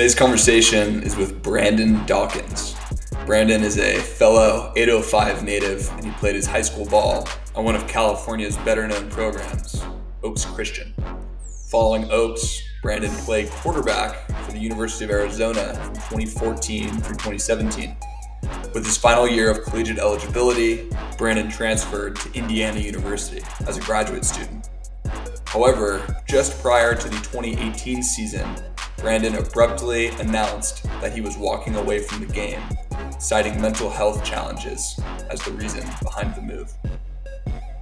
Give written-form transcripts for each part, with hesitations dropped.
Today's conversation is with Brandon Dawkins. Brandon is a fellow 805 native, and he played his high school ball on one of California's better-known programs, Oaks Christian. Following Oaks, Brandon played quarterback for the University of Arizona from 2014 through 2017. With his final year of collegiate eligibility, Brandon transferred to Indiana University as a graduate student. However, just prior to the 2018 season, Brandon abruptly announced that he was walking away from the game, citing mental health challenges as the reason behind the move.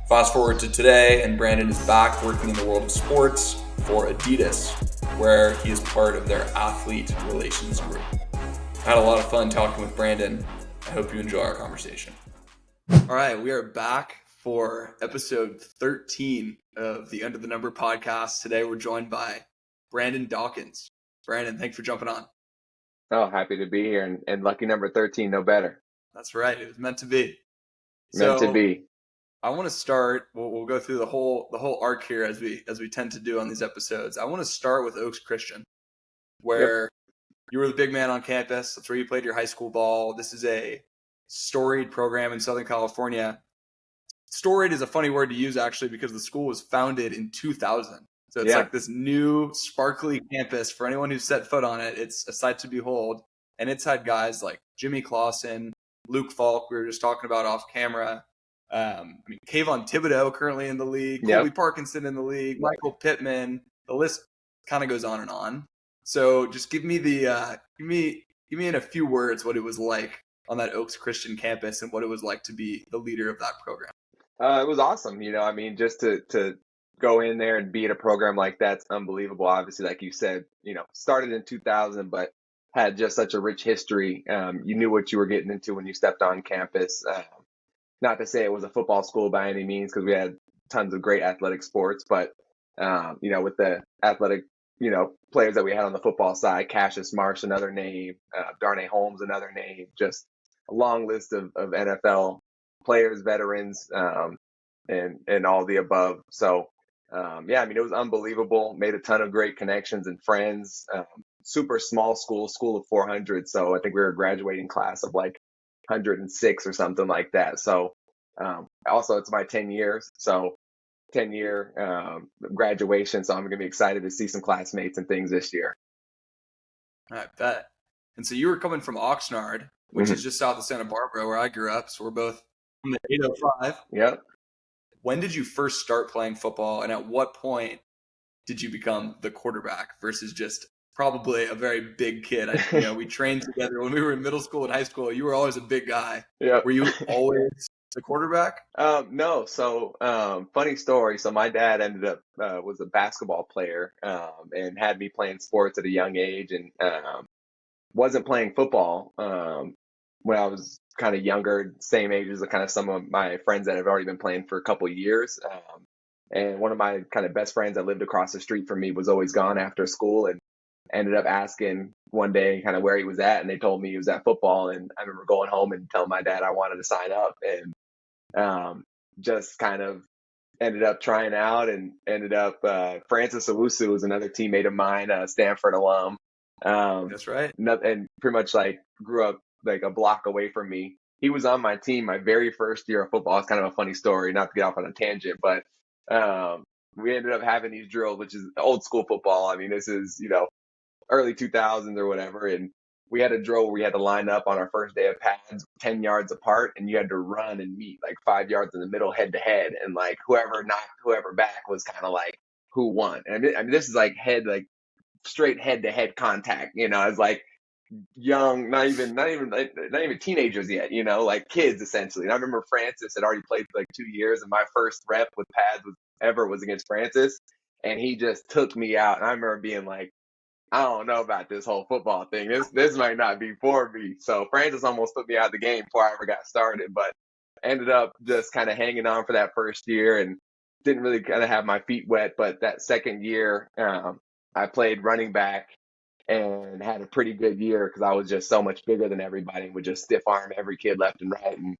Fast forward to today, and Brandon is back working in the world of sports for Adidas, where he is part of their athlete relations group. I had a lot of fun talking with Brandon. I hope you enjoy our conversation. All right, we are back for episode 13 of the Under the Number podcast. Today we're joined by Brandon Dawkins. Brandon, thanks for jumping on. Oh, happy to be here, and lucky number 13, no better. That's right. It was meant to be. Meant to be. I want to start. We'll go through the whole arc here as we tend to do on these episodes. I want to start with Oaks Christian, where you were the big man on campus. That's where you played your high school ball. This is a storied program in Southern California. Storied is a funny word to use, actually, because the school was founded in 2000. So it's like this new, sparkly campus. For anyone who's set foot on it, it's a sight to behold. And it's had guys like Jimmy Clausen, Luke Falk, we were just talking about off camera. Kayvon Thibodeau currently in the league, Colby Parkinson in the league, Michael Pittman. The list kind of goes on and on. So just give me give me in a few words what it was like on that Oaks Christian campus and what it was like to be the leader of that program. It was awesome. Just to go in there and be at a program like that's unbelievable. Obviously, like you said, started in 2000, but had just such a rich history. You knew what you were getting into when you stepped on campus. Not to say it was a football school by any means, because we had tons of great athletic sports, but with the athletic, players that we had on the football side, Cassius Marsh, another name, Darnay Holmes, another name, just a long list of NFL players, veterans, and all the above. So, it was unbelievable. Made a ton of great connections and friends. Super small school of 400. So I think we were a graduating class of like 106 or something like that. So also it's my 10 years. So 10-year graduation. So I'm going to be excited to see some classmates and things this year. I bet. And so you were coming from Oxnard, which is just south of Santa Barbara, where I grew up. So we're both from the 805. Yep. When did you first start playing football, and at what point did you become the quarterback versus just probably a very big kid? We trained together when we were in middle school and high school. You were always a big guy. Yeah. Were you always the quarterback? No. So funny story. So my dad ended up was a basketball player and had me playing sports at a young age, and wasn't playing football when I was kind of younger, same age as kind of some of my friends that have already been playing for a couple of years. And one of my kind of best friends that lived across the street from me was always gone after school, and ended up asking one day kind of where he was at. And they told me he was at football. And I remember going home and telling my dad I wanted to sign up, and just kind of ended up trying out, and ended up Francis Owusu was another teammate of mine, Stanford alum. That's right. And pretty much like grew up like a block away from me. He was on my team my very first year of football. It's kind of a funny story, not to get off on a tangent, but we ended up having these drills, which is old school football. This is, early 2000s or whatever. And we had a drill where we had to line up on our first day of pads 10 yards apart, and you had to run and meet like 5 yards in the middle head to head. And like whoever knocked whoever back was kind of like who won. And this is like straight head to head contact, it's like young, not even teenagers yet, like kids essentially. And I remember Francis had already played for like 2 years, and my first rep with pads was against Francis, and he just took me out. And I remember being like, I don't know about this whole football thing. This might not be for me. So Francis almost put me out of the game before I ever got started, but ended up just kind of hanging on for that first year, and didn't really kind of have my feet wet. But that second year, I played running back and had a pretty good year, because I was just so much bigger than everybody and would just stiff arm every kid left and right, and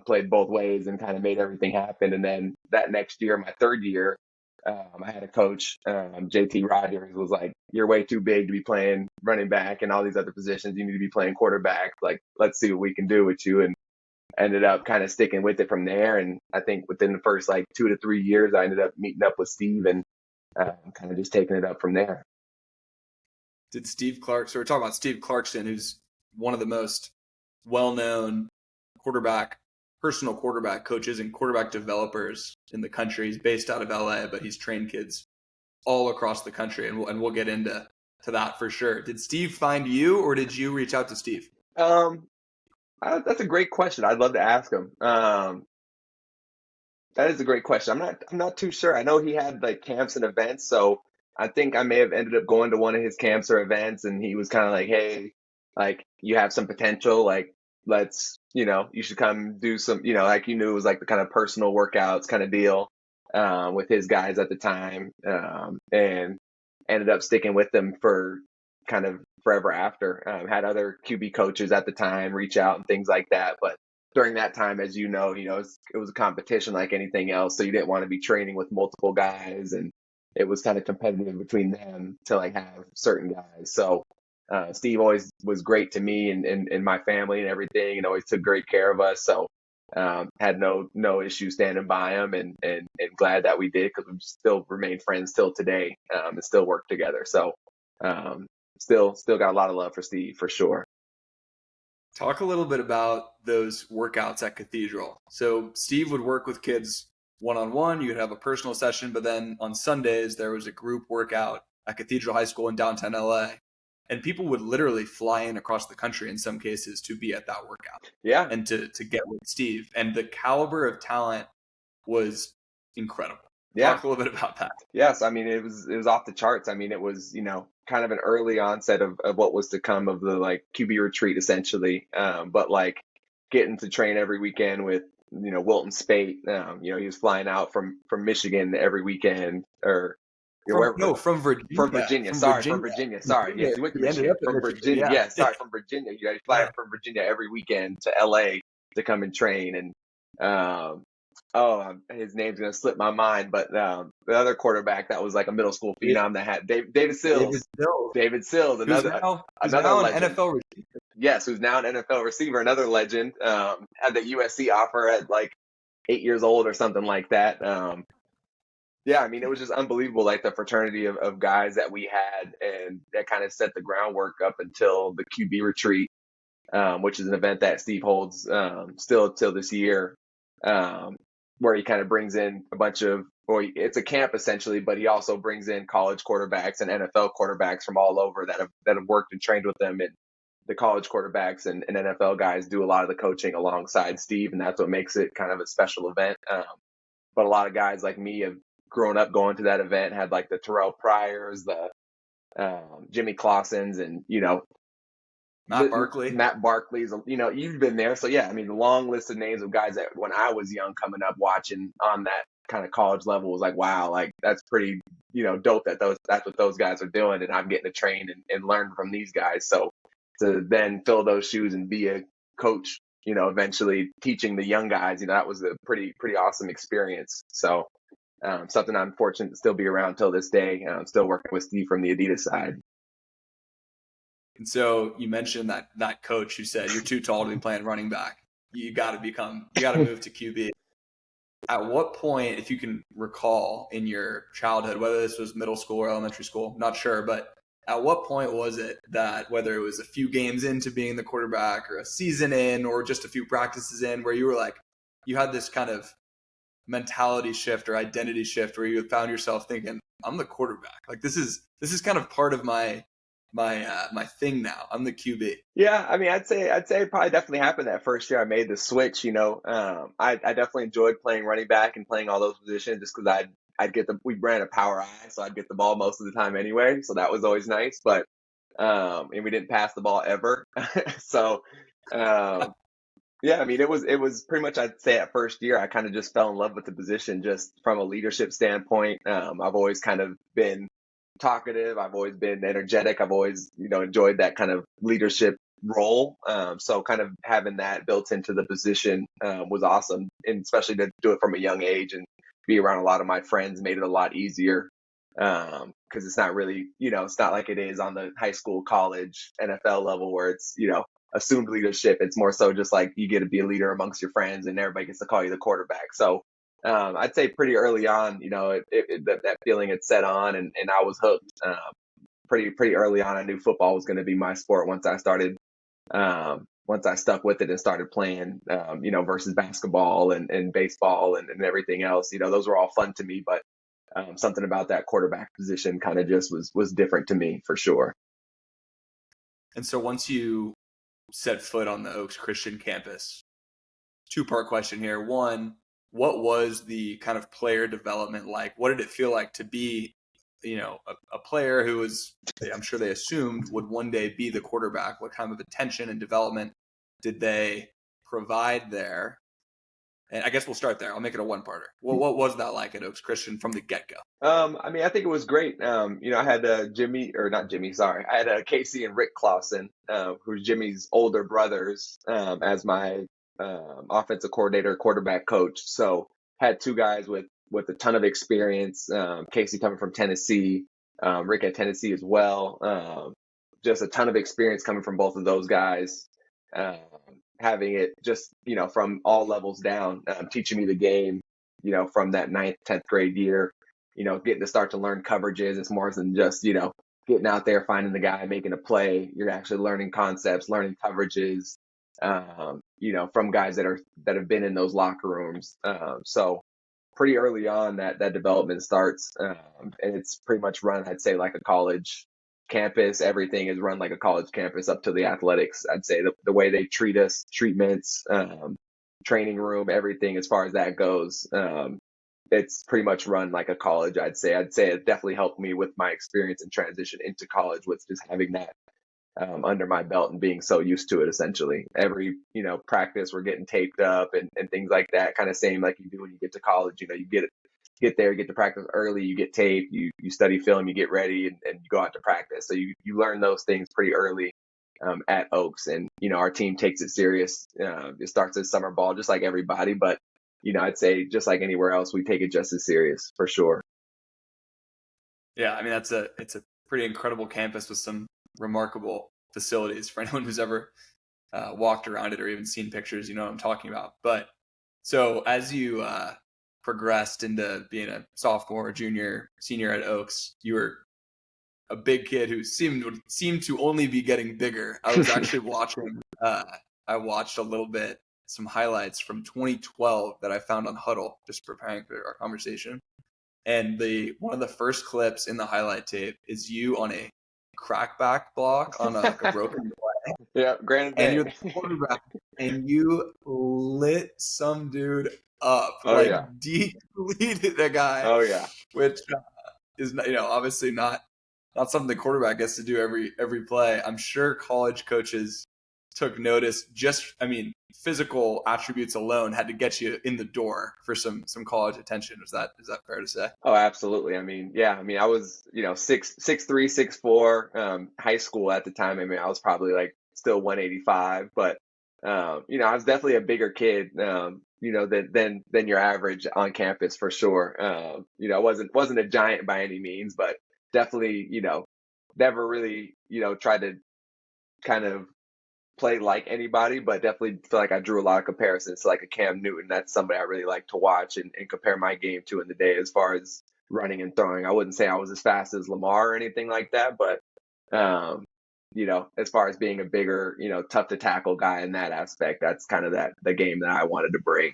played both ways and kind of made everything happen. And then that next year, my third year, I had a coach, JT Rogers, was like, "You're way too big to be playing running back and all these other positions. You need to be playing quarterback. Like, let's see what we can do with you." And ended up kind of sticking with it from there. And I think within the first like 2 to 3 years, I ended up meeting up with Steve and kind of just taking it up from there. Did Steve Clark? So we're talking about Steve Clarkson, who's one of the most well-known personal quarterback coaches and quarterback developers in the country. He's based out of LA, but he's trained kids all across the country, and we'll get into that for sure. Did Steve find you, or did you reach out to Steve? That's a great question. I'd love to ask him. That is a great question. I'm not too sure. I know he had like camps and events, so I think I may have ended up going to one of his camps or events, and he was kind of like, "Hey, like you have some potential. Like let's, you should come do some, like you knew it was like the kind of personal workouts kind of deal with his guys at the time, and ended up sticking with them for kind of forever after. Had other QB coaches at the time reach out and things like that, but during that time, as it was a competition like anything else. So you didn't want to be training with multiple guys, and it was kind of competitive between them to like have certain guys. So Steve always was great to me and my family and everything, and always took great care of us. So had no issue standing by him, and glad that we did, because we still remain friends till today, and still work together. So still got a lot of love for Steve for sure. Talk a little bit about those workouts at Cathedral. So Steve would work with kids one-on-one. You'd have a personal session, but then on Sundays, there was a group workout at Cathedral High School in downtown LA. And people would literally fly in across the country in some cases to be at that workout. Yeah. And to get with Steve. And the caliber of talent was incredible. Yeah. Talk a little bit about that. Yes. I mean, it was off the charts. I mean, it was, kind of an early onset of what was to come of the like QB retreat essentially. But like getting to train every weekend with, Wilton Spate, he was flying out from Michigan every weekend, or from Virginia. From Virginia. Sorry. Yes, he went to Michigan. From Virginia. Yeah. Sorry, from Virginia. You fly from Virginia every weekend to LA to come and train. And his name's gonna slip my mind, but the other quarterback that was like a middle school phenom that had David Sills. David Sills, another legend. NFL receiver. Yes, who's now an NFL receiver, another legend. Had the USC offer at like 8 years old or something like that. Yeah, I mean, it was just unbelievable, like the fraternity of guys that we had, and that kind of set the groundwork up until the QB retreat, which is an event that Steve holds still till this year. Where he kind of brings in a bunch of, it's a camp essentially, but he also brings in college quarterbacks and NFL quarterbacks from all over that have worked and trained with them. And the college quarterbacks and NFL guys do a lot of the coaching alongside Steve, and that's what makes it kind of a special event. But a lot of guys like me have grown up going to that event, had like the Terrell Pryors, the Jimmy Clausens, and Matt Barkley's, you've been there. So yeah, I mean, the long list of names of guys that when I was young coming up watching on that kind of college level was like, wow, like that's pretty, dope that's what those guys are doing. And I'm getting to train and learn from these guys. So to then fill those shoes and be a coach, eventually teaching the young guys, that was a pretty awesome experience. So something I'm fortunate to still be around till this day. I'm still working with Steve from the Adidas side. And so you mentioned that coach who said you're too tall to be playing running back. You got to move to QB. At what point, if you can recall in your childhood, whether this was middle school or elementary school, not sure, but at what point was it that, whether it was a few games into being the quarterback or a season in or just a few practices in, where you were like, you had this kind of mentality shift or identity shift where you found yourself thinking, I'm the quarterback. Like this is kind of part of my thing now. I'm the QB. Yeah, I mean, I'd say it probably definitely happened that first year I made the switch. I definitely enjoyed playing running back and playing all those positions just because we ran a power I, so I'd get the ball most of the time anyway. So that was always nice. But and we didn't pass the ball ever. So yeah, I mean, it was pretty much, I'd say at first year I kind of just fell in love with the position just from a leadership standpoint. I've always kind of been talkative. I've always been energetic. I've always, enjoyed that kind of leadership role. So kind of having that built into the position was awesome, and especially to do it from a young age and be around a lot of my friends made it a lot easier. Because it's not really, it's not like it is on the high school, college, NFL level where it's, assumed leadership. It's more so just like you get to be a leader amongst your friends and everybody gets to call you the quarterback. So I'd say pretty early on, that feeling had set on and I was hooked. Pretty early on, I knew football was going to be my sport once I started, once I stuck with it and started playing, versus basketball and baseball and everything else. Those were all fun to me, but something about that quarterback position kind of just was different to me for sure. And so once you set foot on the Oaks Christian campus, two-part question here. One, what was the kind of player development like? What did it feel like to be, a player who was, I'm sure they assumed would one day be the quarterback? What kind of attention and development did they provide there? And I guess we'll start there. I'll make it a one-parter. Well, what was that like at Oaks Christian from the get-go? I think it was great. I had I had Casey and Rick Clausen, who's Jimmy's older brothers, as my offensive coordinator, quarterback coach. So had two guys with a ton of experience. Casey coming from Tennessee, Rick at Tennessee as well. Just a ton of experience coming from both of those guys. Having it just, from all levels down, teaching me the game, from that 9th, 10th grade year, getting to start to learn coverages. It's more than just, getting out there, finding the guy, making a play. You're actually learning concepts, learning coverages, from guys that have been in those locker rooms. So pretty early on that development starts, and it's pretty much run, I'd say, like a college campus. Everything is run like a college campus up to the athletics. I'd say the way they treat us, treatments, training room, everything as far as that goes, it's pretty much run like a college. I'd say it definitely helped me with my experience and transition into college with just having that under my belt and being so used to it. Essentially every practice we're getting taped up and things like that, kind of same like you do when you get to college. You get there, get to practice early, you get tape, you study film, you get ready and you go out to practice. So you learn those things pretty early at Oaks. And, our team takes it serious. It starts as summer ball, just like everybody. But, I'd say just like anywhere else, we take it just as serious for sure. Yeah. I mean, it's a pretty incredible campus with some remarkable facilities for anyone who's ever walked around it or even seen pictures, you know what I'm talking about. But so as you, progressed into being a sophomore, junior, senior at Oaks, you were a big kid who seemed to only be getting bigger. I was actually watching. I watched a little bit, some highlights from 2012 that I found on Huddle, just preparing for our conversation. And one of the first clips in the highlight tape is you on a crackback block on a broken play. Yeah, granted. And you're the quarterback, and you lit some dude up, depleted a guy. Oh yeah, which is obviously not something the quarterback gets to do every play. I'm sure college coaches took notice. Physical attributes alone had to get you in the door for some college attention. Is that fair to say? Oh, absolutely. I was 6'3", 6'4", high school at the time. I was probably like still 185, but I was definitely a bigger kid. Than your average on campus for sure. I wasn't a giant by any means, but definitely, never really, tried to kind of play like anybody, but definitely feel like I drew a lot of comparisons to like a Cam Newton. That's somebody I really like to watch and compare my game to in the day as far as running and throwing. I wouldn't say I was as fast as Lamar or anything like that, but as far as being a bigger, tough to tackle guy in that aspect, that's kind of the game that I wanted to bring.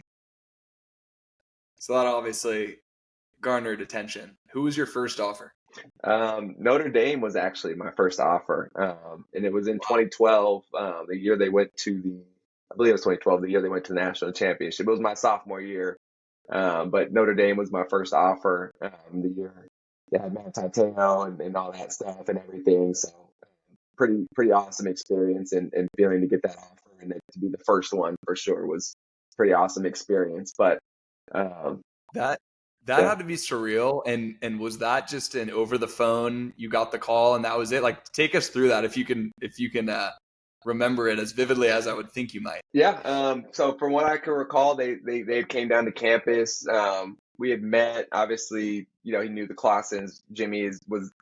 So that obviously garnered attention. Who was your first offer? Notre Dame was actually my first offer. And it was in 2012, the year they went to I believe it was 2012, the year they went to the national championship. It was my sophomore year. But Notre Dame was my first offer, the year they had Matt Tateo and all that stuff and everything. So pretty awesome experience and feeling to get that offer and then to be the first one for sure was pretty awesome experience. But that had to be surreal. And was that just an over the phone, you got the call and that was it? Like, take us through that if you can remember it as vividly as I would think you might. Yeah. So from what I can recall, they came down to campus. we had met. Obviously, he knew the Clausens. Jimmy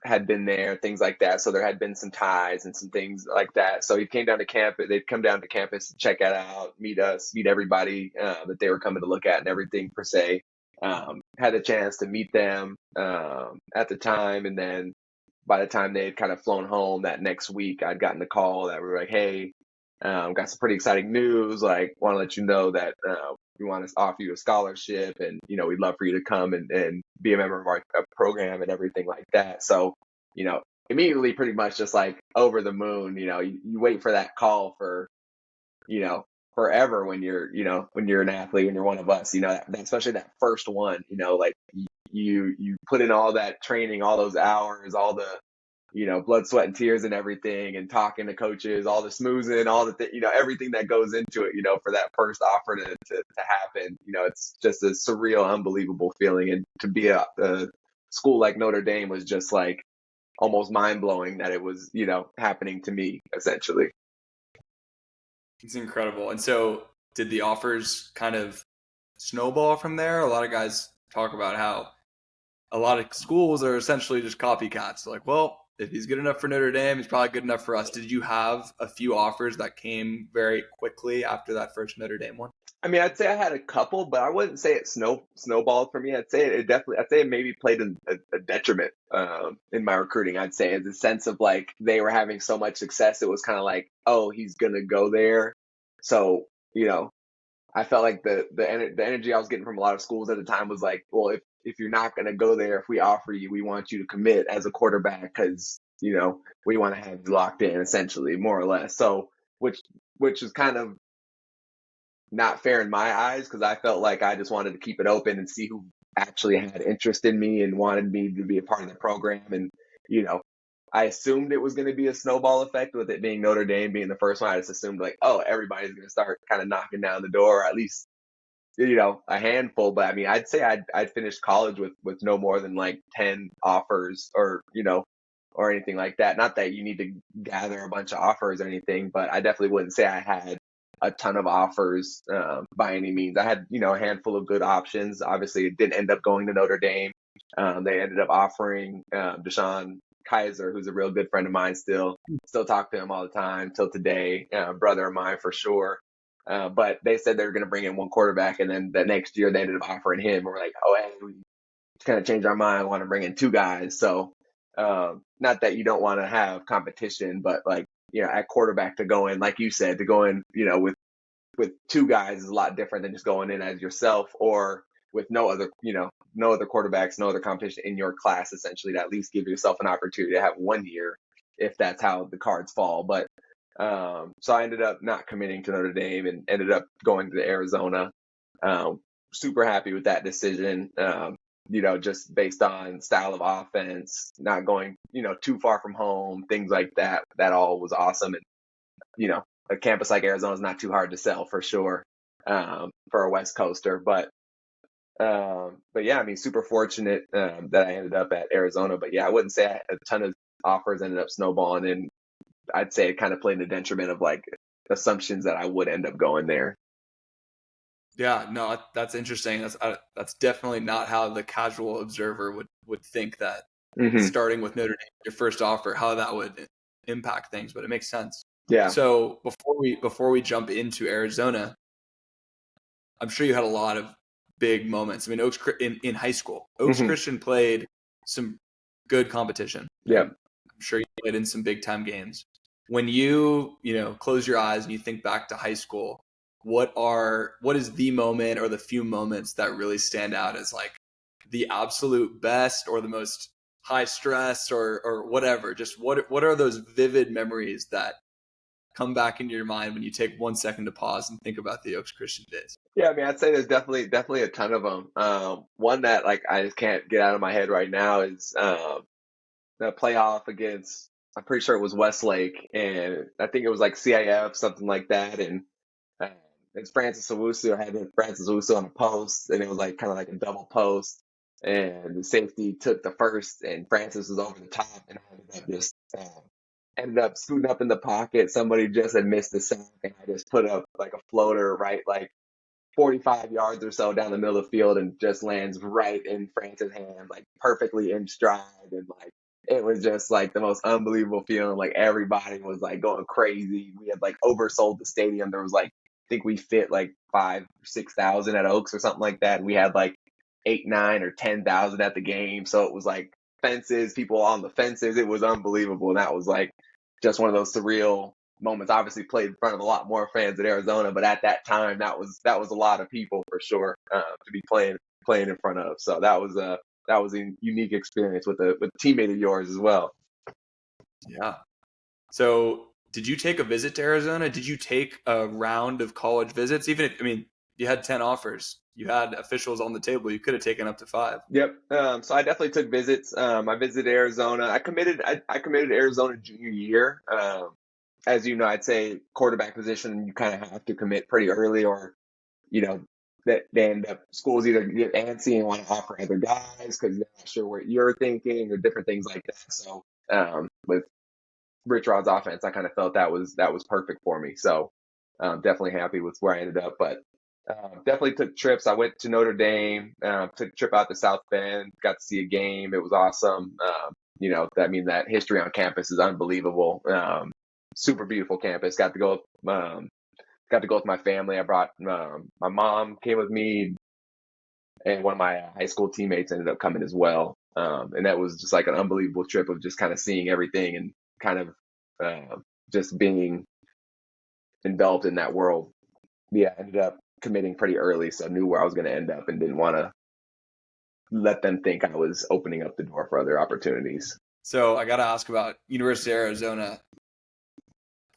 had been there, things like that. So there had been some ties and some things like that. So he came down to campus. They'd come down to campus to check it out, meet us, meet everybody that they were coming to look at and everything per se. Had a chance to meet them at the time, and then by the time they had kind of flown home that next week, I'd gotten the call that we were like, "Hey, got some pretty exciting news. Like, want to let you know that we want to offer you a scholarship, and we'd love for you to come and be a member of our program and everything like that." So, immediately, pretty much just like over the moon. You wait for that call for you know forever when you're an athlete, when you're one of us. Especially that first one. Like you put in all that training, all those hours, all the blood, sweat, and tears and everything, and talking to coaches, all the smoozing, all the everything that goes into it, for that first offer to happen. It's just a surreal, unbelievable feeling. And to be a school like Notre Dame was just like almost mind blowing that it was, happening to me essentially. It's incredible. And so did the offers kind of snowball from there? A lot of guys talk about how a lot of schools are essentially just copycats. Like, well, if he's good enough for Notre Dame, he's probably good enough for us. Did you have a few offers that came very quickly after that first Notre Dame one? I mean, I'd say I had a couple, but I wouldn't say it snowballed for me. I'd say it maybe played a detriment in my recruiting. I'd say, in the sense of like they were having so much success, it was kind of like, oh, he's gonna go there. So I felt like the energy I was getting from a lot of schools at the time was like, well, if you're not gonna go there, if we offer you, we want you to commit as a quarterback because we want to have you locked in, essentially, more or less. So which is kind of not fair in my eyes, because I felt like I just wanted to keep it open and see who actually had interest in me and wanted me to be a part of the program. And, I assumed it was going to be a snowball effect with it being Notre Dame being the first one. I just assumed like, oh, everybody's going to start kind of knocking down the door, or at least, a handful. But I mean, I'd say I'd finished college with no more than like 10 offers or anything like that. Not that you need to gather a bunch of offers or anything, but I definitely wouldn't say I had a ton of offers by any means. I had, a handful of good options. Obviously, it didn't end up going to Notre Dame. They ended up offering Deshaun Kaiser, who's a real good friend of mine still talk to him all the time till today, brother of mine for sure. But they said they were going to bring in one quarterback, and then the next year they ended up offering him. And we're like, oh, hey, we kind of changed our mind. I want to bring in two guys. So not that you don't want to have competition, but like, at quarterback to go in, like you said, to go in, with two guys is a lot different than just going in as yourself, or with no other quarterbacks, no other competition in your class, essentially, to at least give yourself an opportunity to have 1 year if that's how the cards fall. But so I ended up not committing to Notre Dame and ended up going to Arizona. Super happy with that decision. Just based on style of offense, not going, too far from home, things like that. That all was awesome. And, a campus like Arizona is not too hard to sell for sure for a West Coaster. But yeah, I mean, super fortunate that I ended up at Arizona. But yeah, I wouldn't say a ton of offers ended up snowballing, and I'd say it kind of played the detriment of like assumptions that I would end up going there. Yeah, no, that's interesting. That's definitely not how the casual observer would think that starting with Notre Dame, your first offer, how that would impact things, but it makes sense. Yeah. So before we jump into Arizona, I'm sure you had a lot of big moments. I mean, in high school, Oaks Christian played some good competition. Yeah. I'm sure you played in some big time games. When you close your eyes and you think back to high school, what is the moment or the few moments that really stand out as like the absolute best or the most high stress or whatever? Just what are those vivid memories that come back into your mind when you take 1 second to pause and think about the Oaks Christian days? Yeah, I mean, I'd say there's definitely a ton of them. One that like I just can't get out of my head right now is the playoff against, I'm pretty sure it was Westlake, and I think it was like CIF, something like that, and it's Francis Owusu. I had Francis Owusu on a post, and it was like kind of like a double post, and the safety took the first, and Francis was over the top, and I ended up scooting up in the pocket. Somebody just had missed the sack, and I just put up like a floater right like 45 yards or so down the middle of the field and just lands right in France's hand, like perfectly in stride. And like, it was just like the most unbelievable feeling. Like everybody was like going crazy. We had like oversold the stadium. There was like, I think we fit like 5,000 or 6,000 at Oaks or something like that. And we had like 8, 9 or 10,000 at the game. So it was like fences, people on the fences. It was unbelievable. And that was like just one of those surreal moments. Obviously played in front of a lot more fans at Arizona, but at that time that was a lot of people for sure, to be playing in front of. So that was a unique experience with a teammate of yours as well. Yeah. So did you take a visit to Arizona? Did you take a round of college visits? Even if, I mean, you had 10 offers, you had officials on the table, you could have taken up to 5. Yep. So I definitely took visits. I visited Arizona. I committed to Arizona junior year. As you know, I'd say quarterback position, you kind of have to commit pretty early, or that they end up, schools either get antsy and want to offer other guys because they're not sure what you're thinking or different things like that. So with Rich Rod's offense, I kind of felt that was perfect for me. So definitely happy with where I ended up, but definitely took trips. I went to Notre Dame, took a trip out to South Bend, got to see a game. It was awesome. That history on campus is unbelievable. Super beautiful campus. Got to go with my family. I brought my mom came with me, and one of my high school teammates ended up coming as well. And that was just like an unbelievable trip of just kind of seeing everything and kind of just being enveloped in that world. Yeah, I ended up committing pretty early, so I knew where I was going to end up and didn't want to let them think I was opening up the door for other opportunities. So I got to ask about University of Arizona.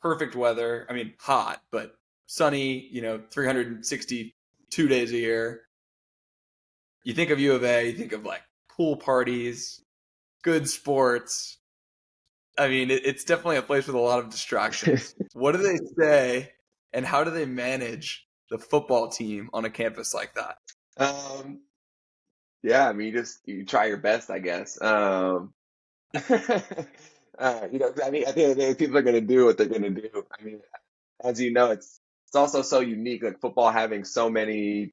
Perfect weather. I mean, hot, but sunny, 362 days a year. You think of U of A, you think of like pool parties, good sports. I mean, it's definitely a place with a lot of distractions. What do they say, and how do they manage the football team on a campus like that? Yeah, I mean, you try your best, I guess. I mean, at the end of the day, people are going to do what they're going to do. I mean, as you know, it's also so unique, like football having so many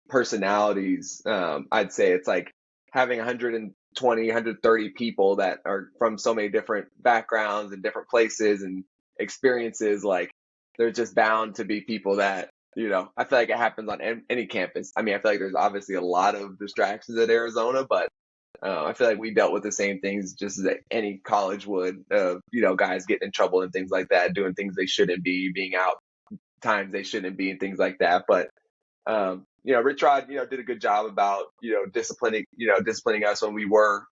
personalities. I'd say it's like having 120, 130 people that are from so many different backgrounds and different places and experiences. Like, they're just bound to be people that, I feel like it happens on any campus. I mean, I feel like there's obviously a lot of distractions at Arizona, but I feel like we dealt with the same things just as any college would. Guys getting in trouble and things like that, doing things they shouldn't be, being out times they shouldn't be, and things like that. But Rich Rod, did a good job about disciplining us when we were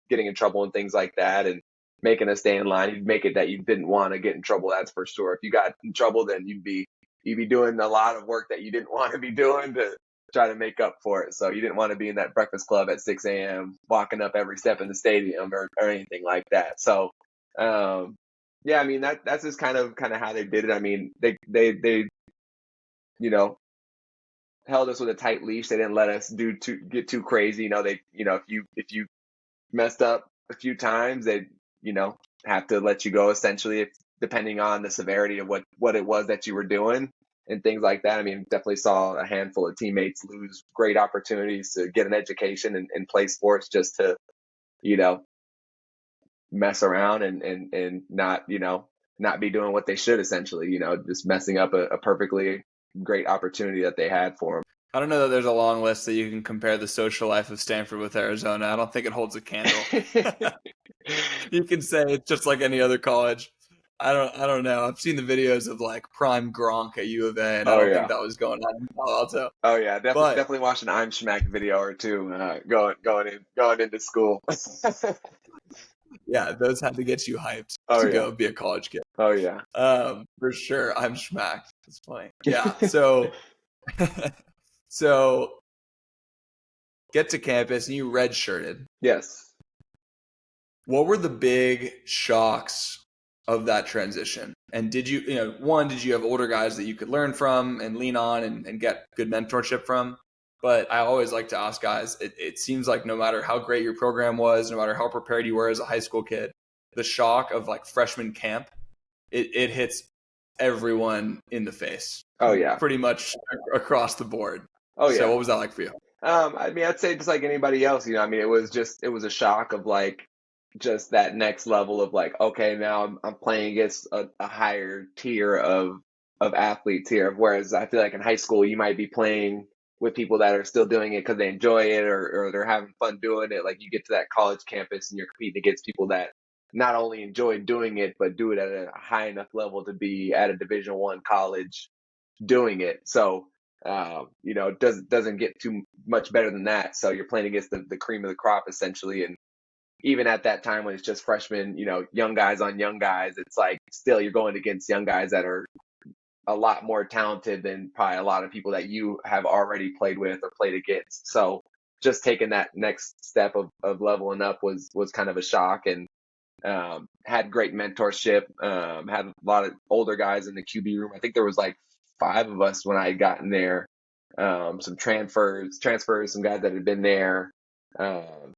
getting in trouble and things like that, and making us stay in line. You'd make it that you didn't want to get in trouble. That's for sure. If you got in trouble, then you'd be doing a lot of work that you didn't want to be doing to try to make up for it. So you didn't want to be in that breakfast club at 6 a.m. walking up every step in the stadium or anything like that. So, I mean, that's just kind of how they did it. I mean, they held us with a tight leash. They didn't let us get too crazy. If you messed up a few times, they have to let you go essentially, depending on the severity of what it was that you were doing and things like that. I mean, definitely saw a handful of teammates lose great opportunities to get an education and play sports just to, mess around and not be doing what they should, essentially, just messing up a perfectly great opportunity that they had for them. I don't know that there's a long list that you can compare the social life of Stanford with Arizona. I don't think it holds a candle. You can say it's just like any other college. I don't know. I've seen the videos of like prime Gronk at U of A, and I don't think that was going on in Palo Alto. Oh yeah, definitely watched an I'm Schmack video or two going into school. Yeah, those had to get you hyped to go be a college kid. Oh yeah. For sure. I'm Schmack. It's funny. Yeah. So so get to campus and you redshirted. Yes. What were the big shocks of that transition? And did you have older guys that you could learn from and lean on and get good mentorship from? But I always like to ask guys, it seems like no matter how great your program was, no matter how prepared you were as a high school kid, the shock of like freshman camp, it hits everyone in the face. Oh yeah. Pretty much across the board. Oh yeah. So what was that like for you? I mean, I'd say just like anybody else, I mean, it was a shock of like just that next level of like, okay, now I'm playing against a higher tier of athletes here. Whereas I feel like in high school, you might be playing with people that are still doing it because they enjoy it or they're having fun doing it. Like you get to that college campus and you're competing against people that not only enjoy doing it, but do it at a high enough level to be at a Division I college doing it. So, it doesn't get too much better than that. So you're playing against the cream of the crop essentially. And even at that time when it's just freshmen, young guys on young guys, it's like still you're going against young guys that are a lot more talented than probably a lot of people that you have already played with or played against. So just taking that next step of leveling up was kind of a shock, and had great mentorship, had a lot of older guys in the QB room. I think there was like 5 of us when I had gotten there. Some transfers, some guys that had been there,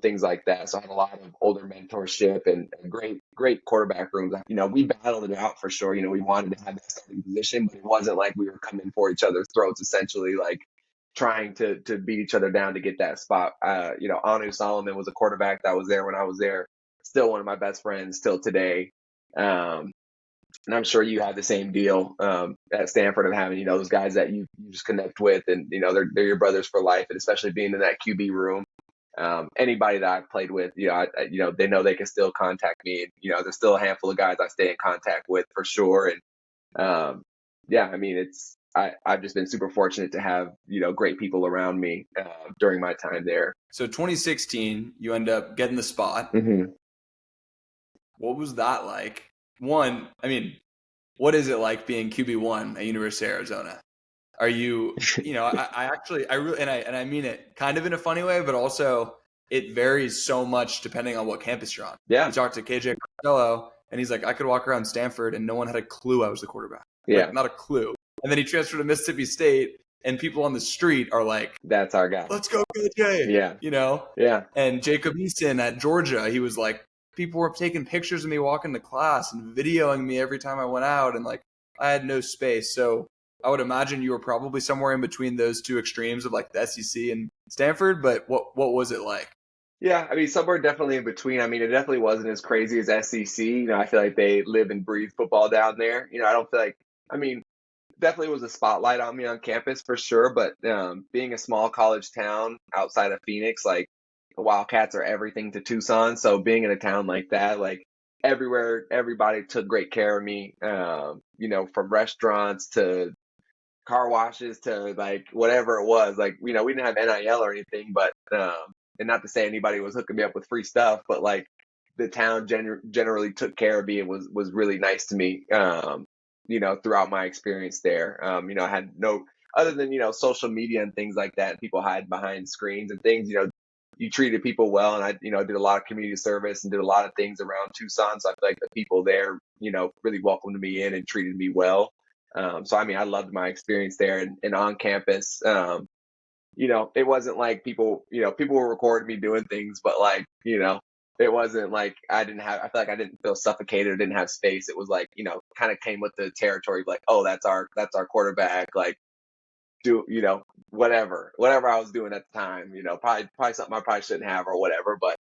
things like that. So I had a lot of older mentorship and great quarterback rooms. We battled it out for sure. We wanted to have that starting position, but it wasn't like we were coming for each other's throats, essentially like trying to beat each other down to get that spot. Anu Solomon was a quarterback that was there when I was there. Still one of my best friends till today. And I'm sure you have the same deal at Stanford of having, those guys that you just connect with, and, they're your brothers for life. And especially being in that QB room, anybody that I've played with, they know they can still contact me. And, there's still a handful of guys I stay in contact with for sure. And I mean, I've just been super fortunate to have, great people around me during my time there. So 2016, you end up getting the spot. Mm-hmm. What was that like? One, I mean, what is it like being QB1 at University of Arizona? Are you, I really, and I mean it kind of in a funny way, but also it varies so much depending on what campus you're on. Yeah. We talked to KJ Costello, and he's like, I could walk around Stanford and no one had a clue I was the quarterback. Yeah. Like, not a clue. And then he transferred to Mississippi State, and people on the street are like, that's our guy. Let's go, KJ. Yeah. Yeah. And Jacob Easton at Georgia, he was like, people were taking pictures of me walking to class and videoing me every time I went out, and like I had no space. So I would imagine you were probably somewhere in between those two extremes of like the SEC and Stanford, but what was it like? Yeah, I mean, somewhere definitely in between. I mean, it definitely wasn't as crazy as SEC. I feel like they live and breathe football down there. I don't feel like, definitely was a spotlight on me on campus for sure, but being a small college town outside of Phoenix, like the Wildcats are everything to Tucson. So being in a town like that, like everywhere, everybody took great care of me, from restaurants to car washes to like whatever it was. Like, we didn't have NIL or anything, but, and not to say anybody was hooking me up with free stuff, but like the town generally took care of me and was really nice to me, throughout my experience there. I had no, other than, social media and things like that, people hide behind screens and things, you treated people well. And I, did a lot of community service and did a lot of things around Tucson. So I feel like the people there, really welcomed me in and treated me well. So, I mean, I loved my experience there and on campus. It wasn't like people were recording me doing things, but like, it wasn't like I feel like I didn't feel suffocated or didn't have space. It was like, kind of came with the territory, like, oh, that's our quarterback. Like, do, whatever I was doing at the time, probably something I probably shouldn't have or whatever, but,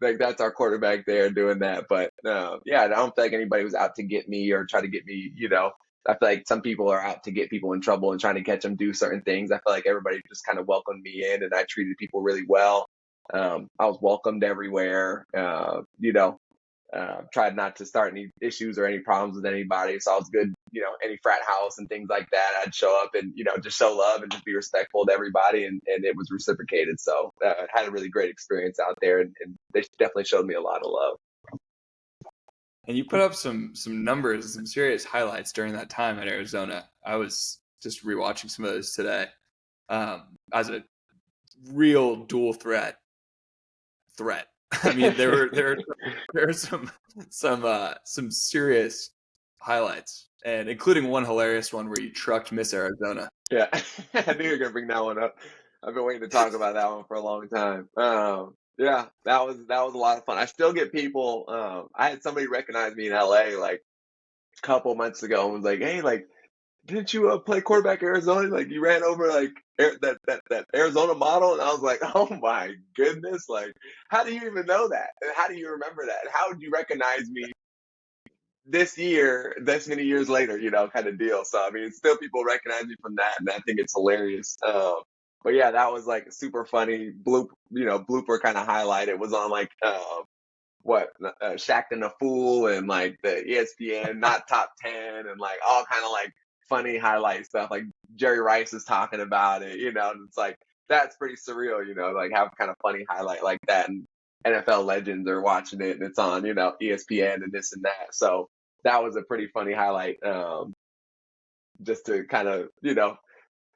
like that's our quarterback there doing that. But, I don't feel like anybody was out to get me or try to get me, I feel like some people are out to get people in trouble and trying to catch them do certain things. I feel like everybody just kind of welcomed me in, and I treated people really well. I was welcomed everywhere. Tried not to start any issues or any problems with anybody. So I was good, any frat house and things like that. I'd show up and, just show love and just be respectful to everybody. And it was reciprocated. So I had a really great experience out there, and they definitely showed me a lot of love. And you put up some numbers, some serious highlights during that time at Arizona. I was just rewatching some of those today. As a real dual threat. I mean, there are some serious highlights, and including one hilarious one where you trucked Miss Arizona. Yeah, I knew you were gonna bring that one up. I've been waiting to talk about that one for a long time. Yeah, that was a lot of fun. I still get people. I had somebody recognize me in LA like couple months ago and was like, "Hey, like, didn't you play quarterback at Arizona? Like, you ran over like that Arizona model." And I was like, "Oh my goodness! Like, how do you even know that? And how do you remember that? And how would you recognize me this year, this many years later, kind of deal?" So I mean, still people recognize me from that, and I think it's hilarious. But yeah, that was like a super funny blooper kind of highlight. It was on like what Shaq and the Fool and like the ESPN not top 10 and like all kind of like funny highlight stuff. Like Jerry Rice is talking about it, and it's like that's pretty surreal, like have kind of funny highlight like that, and NFL legends are watching it and it's on ESPN and this and that. So that was a pretty funny highlight, just to kind of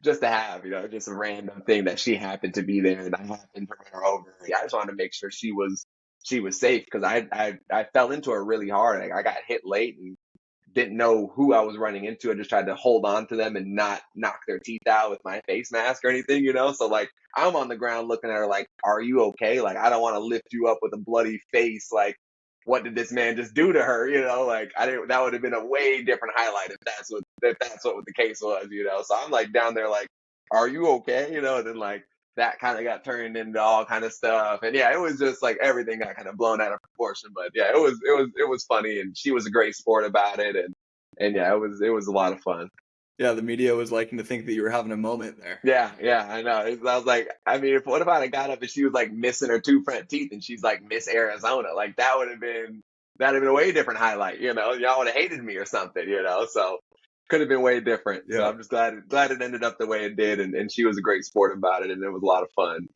just to have just a random thing that she happened to be there and I happened to run her over. Yeah, I just wanted to make sure she was safe because I fell into her really hard. Like, I got hit late and didn't know who I was running into. I just tried to hold on to them and not knock their teeth out with my face mask or anything. So like I'm on the ground looking at her like, "Are you okay? Like, I don't want to lift you up with a bloody face. Like, what did this man just do to her?" Like I didn't. That would have been a way different highlight if that's what the case was. So I'm like down there like, "Are you okay?" And then like that kind of got turned into all kind of stuff. And yeah, it was just like everything got kind of blown out of proportion. But yeah, it was funny, and she was a great sport about it, and yeah, it was a lot of fun. Yeah, the media was liking to think that you were having a moment there. Yeah, I know. I was like, I mean, what if I had got up and she was like missing her two front teeth and she's like Miss Arizona? Like that'd have been a way different highlight. Y'all would have hated me or something. So could have been way different. So Yeah. I'm just glad it ended up the way it did, and she was a great sport about it, and it was a lot of fun.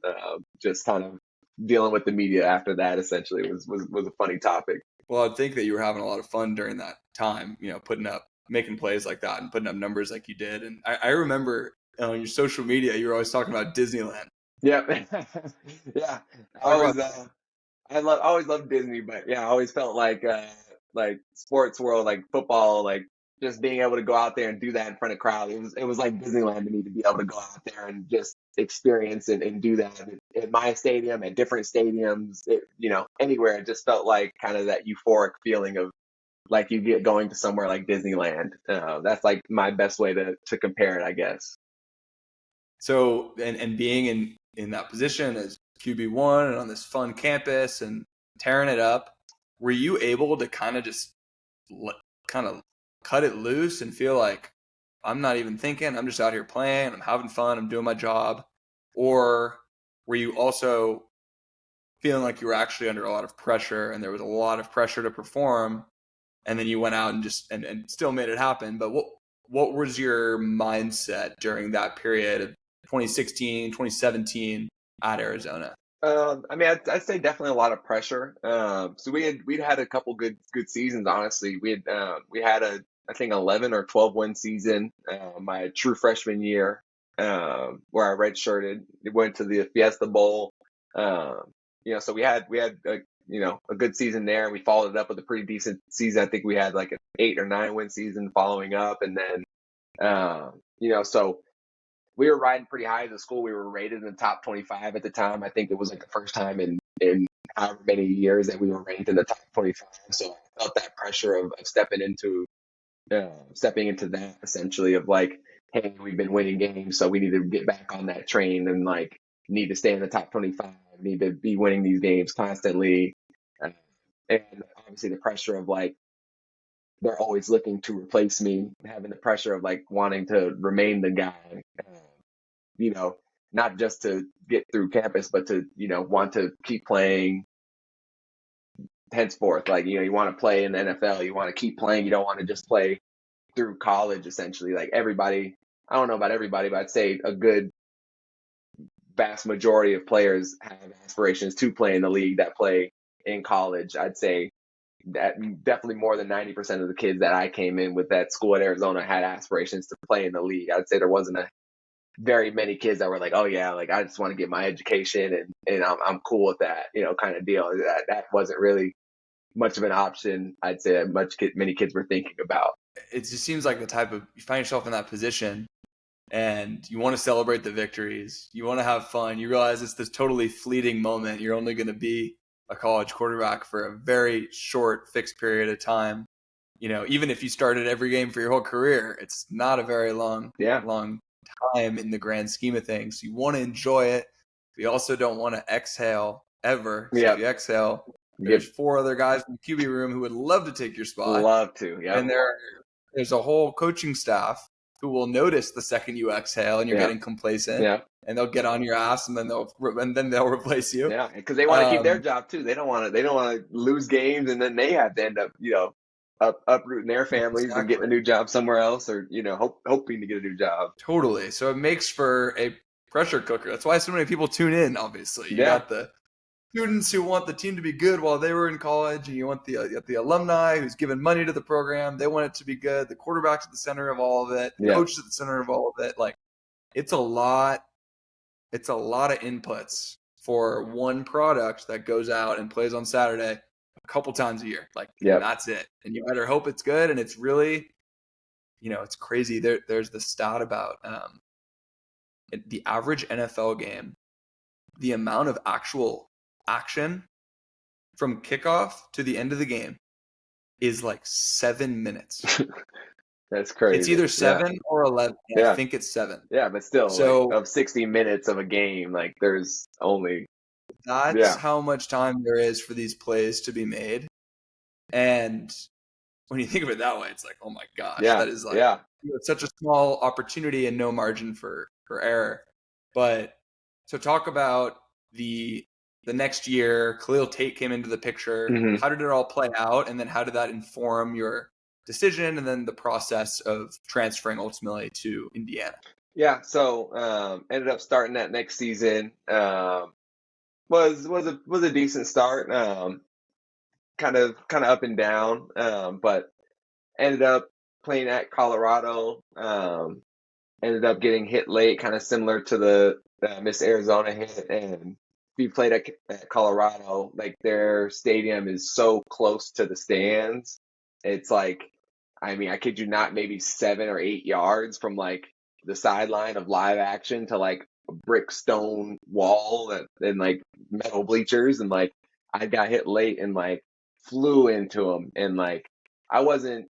Just kind of dealing with the media after that essentially was a funny topic. Well, I'd think that you were having a lot of fun during that time, making plays like that and putting up numbers like you did. And I remember on your social media, you were always talking about Disneyland. Yep. Yeah. I Talk always about always loved Disney, but yeah, I always felt like sports world, like football, like just being able to go out there and do that in front of crowds. It was like Disneyland to me to be able to go out there and just experience and do that at my stadium, at different stadiums, anywhere. It just felt like kind of that euphoric feeling of like you get going to somewhere like Disneyland. That's like my best way to compare it, I guess. so and being in that position as QB1 and on this fun campus and tearing it up, were you able to kind of just kind of cut it loose and feel like I'm not even thinking, I'm just out here playing, I'm having fun, I'm doing my job? Or were you also feeling like you were actually under a lot of pressure and there was a lot of pressure to perform, and then you went out and just and still made it happen? But what was your mindset during that period of 2016, 2017 at Arizona? I mean, I'd say definitely a lot of pressure. So we'd had a couple good seasons. Honestly, we had a I think 11 or 12 win season my true freshman year, where I redshirted. It went to the Fiesta Bowl. So we had a good season there. We followed it up with a pretty decent season. I think we had like an 8 or 9 win season following up, and then so we were riding pretty high as a school. We were rated in the top 25 at the time. I think it was like the first time in however many years that we were ranked in the top 25. So I felt that pressure of stepping into that essentially of like, hey, we've been winning games, so we need to get back on that train and like need to stay in the top 25, need to be winning these games constantly. Uh, and obviously the pressure of like, they're always looking to replace me, having the pressure of like wanting to remain the guy. You know, not just to get through campus, but to, want to keep playing henceforth. Like, you want to play in the NFL, you want to keep playing. You don't want to just play through college, essentially. Like everybody, I don't know about everybody, but I'd say a good vast majority of players have aspirations to play in the league that play in college. I'd say that definitely more than 90% of the kids that I came in with that school at Arizona had aspirations to play in the league. I'd say there wasn't a very many kids that were like, "Oh yeah, like I just want to get my education and I'm cool with that," kind of deal. That wasn't really much of an option. I'd say that many kids were thinking about. It just seems like the type of, you find yourself in that position and you want to celebrate the victories, you want to have fun, you realize it's this totally fleeting moment, you're only going to be a college quarterback for a very short fixed period of time, even if you started every game for your whole career, it's not a very long time in the grand scheme of things. You want to enjoy it. But you also don't want to exhale ever. So if you exhale, there's 4 other guys in the QB room who would love to take your spot. Love to, yeah. And there's a whole coaching staff who will notice the second you exhale and you're getting complacent. Yeah. And they'll get on your ass, and then they'll replace you. Yeah, because they want to keep their job too. They don't want to lose games, and then they have to end up uprooting their families and getting a new job somewhere else, or hoping to get a new job. Totally. So it makes for a pressure cooker. That's why so many people tune in. Obviously, you got the students who want the team to be good while they were in college, and you want the alumni who's given money to the program. They want it to be good. The quarterback's at the center of all of it. The coach is at the center of all of it. Like, it's a lot. It's a lot of inputs for one product that goes out and plays on Saturday a couple times a year. Like, that's it. And you better hope it's good. And it's really, it's crazy. There's the stat about the average NFL game, the amount of actual action from kickoff to the end of the game is like 7 minutes. That's crazy. It's either 7 or 11. I think it's 7. Yeah, but still, so of 60 minutes of a game, like there's only. That's how much time there is for these plays to be made. And when you think of it that way, it's like, oh my gosh, that is like it's such a small opportunity and no margin for error. But so talk about the next year. Khalil Tate came into the picture. Mm-hmm. How did it all play out? And then how did that inform your decision and then the process of transferring ultimately to Indiana? Yeah, so ended up starting that next season. Was a decent start. Kind of up and down, but ended up playing at Colorado. Ended up getting hit late, kind of similar to the Miss Arizona hit. And we played at Colorado. Like, their stadium is so close to the stands. It's like, I mean, I kid you not, maybe 7 or 8 yards from like the sideline of live action to like a brick stone wall and like metal bleachers. And like, I got hit late and like flew into them. And like, I wasn't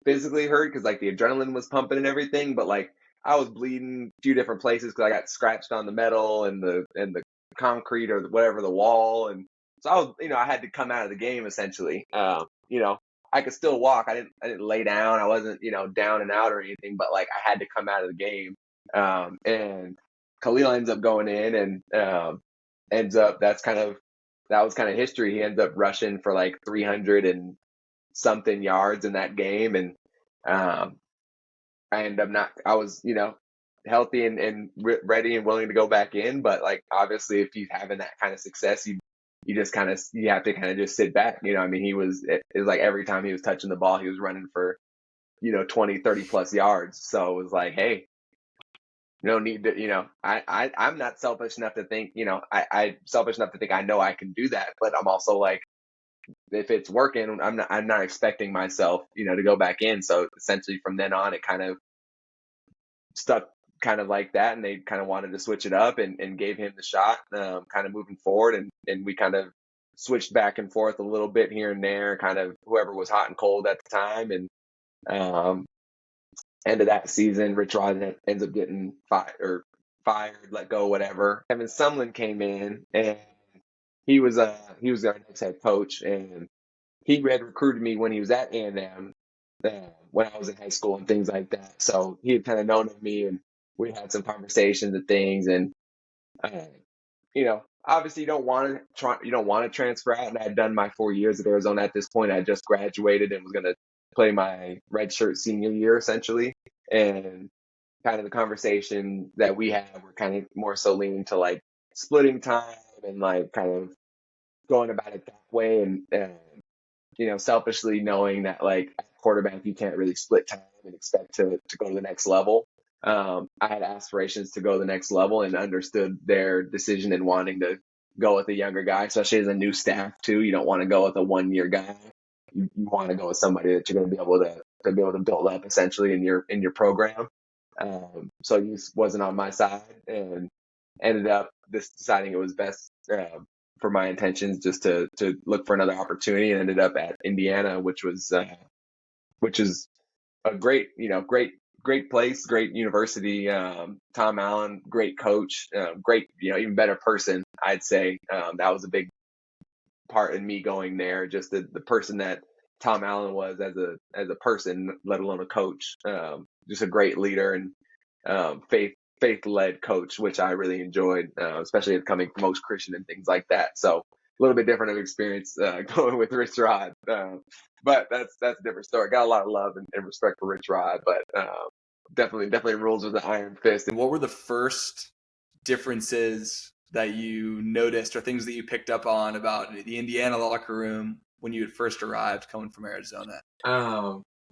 physically hurt because like the adrenaline was pumping and everything, but like I was bleeding a few different places because I got scratched on the metal and the concrete or whatever, the wall. And so I was, I had to come out of the game essentially. I could still walk. I didn't lay down. I wasn't, down and out or anything, but like I had to come out of the game. And Khalil ends up going in and that was kind of history. He ends up rushing for like 300 and something yards in that game. And I was, healthy and ready and willing to go back in. But like, obviously if he's having that kind of success, you have to kind of just sit back. I mean, it was like every time he was touching the ball, he was running for, 20, 30 plus yards. So it was like, hey, no need to, I'm not selfish enough to think, I'm selfish enough to think I know I can do that. But I'm also like, if it's working, I'm not expecting myself, to go back in. So essentially from then on, it kind of stuck kind of like that. And they kind of wanted to switch it up and gave him the shot, kind of moving forward. And we kind of switched back and forth a little bit here and there, kind of whoever was hot and cold at the time. And end of that season, Rich Rod ends up getting fired, let go, whatever. Kevin Sumlin came in and he was our next head coach, and he had recruited me when he was at A&M when I was in high school and things like that. So he had kind of known of me, and we had some conversations and things. And obviously you don't want to transfer out. And I had done my 4 years at Arizona at this point. I just graduated and was going to play my redshirt senior year essentially. And kind of the conversation that we had were kind of more so leaning to like splitting time and like kind of going about it that way. And selfishly knowing that like at quarterback, you can't really split time and expect to go to the next level. I had aspirations to go to the next level and understood their decision in wanting to go with a younger guy, especially as a new staff too. You don't want to go with a 1-year guy. You want to go with somebody that you're going to be able to build up essentially in your program. So he wasn't on my side, and ended up deciding it was best for my intentions just to look for another opportunity, and ended up at Indiana, which was which is a great, great place, great university. Tom Allen, great coach, great, even better person, I'd say. That was a big part in me going there, just the person that Tom Allen was as a person, let alone a coach. Just a great leader and faith led coach, which I really enjoyed, especially coming from Oaks Christian and things like that. So a little bit different of experience going with Rich Rod, but that's a different story. Got a lot of love and respect for Rich Rod, but definitely rules with the iron fist. And what were the first differences that you noticed or things that you picked up on about the Indiana locker room when you had first arrived coming from Arizona?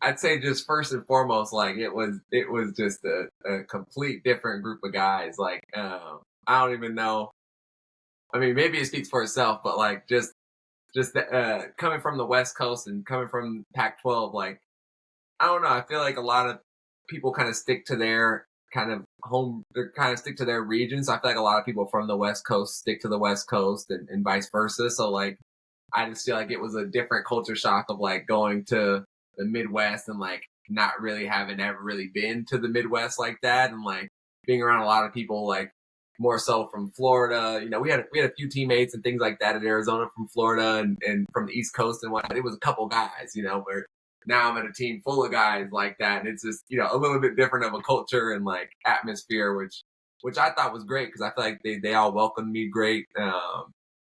I'd say just first and foremost, like it was just a complete different group of guys. Like, I don't even know. I mean, maybe it speaks for itself, but like just coming from the West Coast and coming from Pac-12, like, I don't know. I feel like a lot of people kind of stick to their kind of home, they kind of stick to their regions. I feel like a lot of people from the West Coast stick to the West Coast and vice versa. So like, I just feel like it was a different culture shock of like going to the Midwest and like not really having ever really been to the Midwest like that, and like being around a lot of people like more so from Florida. We had a few teammates and things like that in Arizona from Florida and from the East Coast and whatnot. It was a couple guys, where now I'm at a team full of guys like that, and it's just a little bit different of a culture and like atmosphere, which I thought was great because I feel like they all welcomed me great.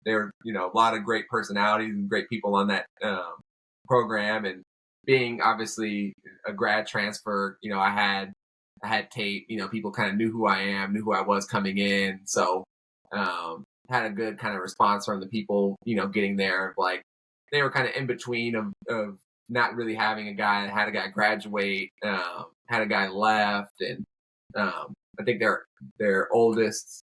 There a lot of great personalities and great people on that program, and being obviously a grad transfer, I had tape, people kind of knew who I am, knew who I was coming in. So, had a good kind of response from the people, getting there. Like they were kind of in between of not really having a guy, had a guy graduate, had a guy left. And, I think their oldest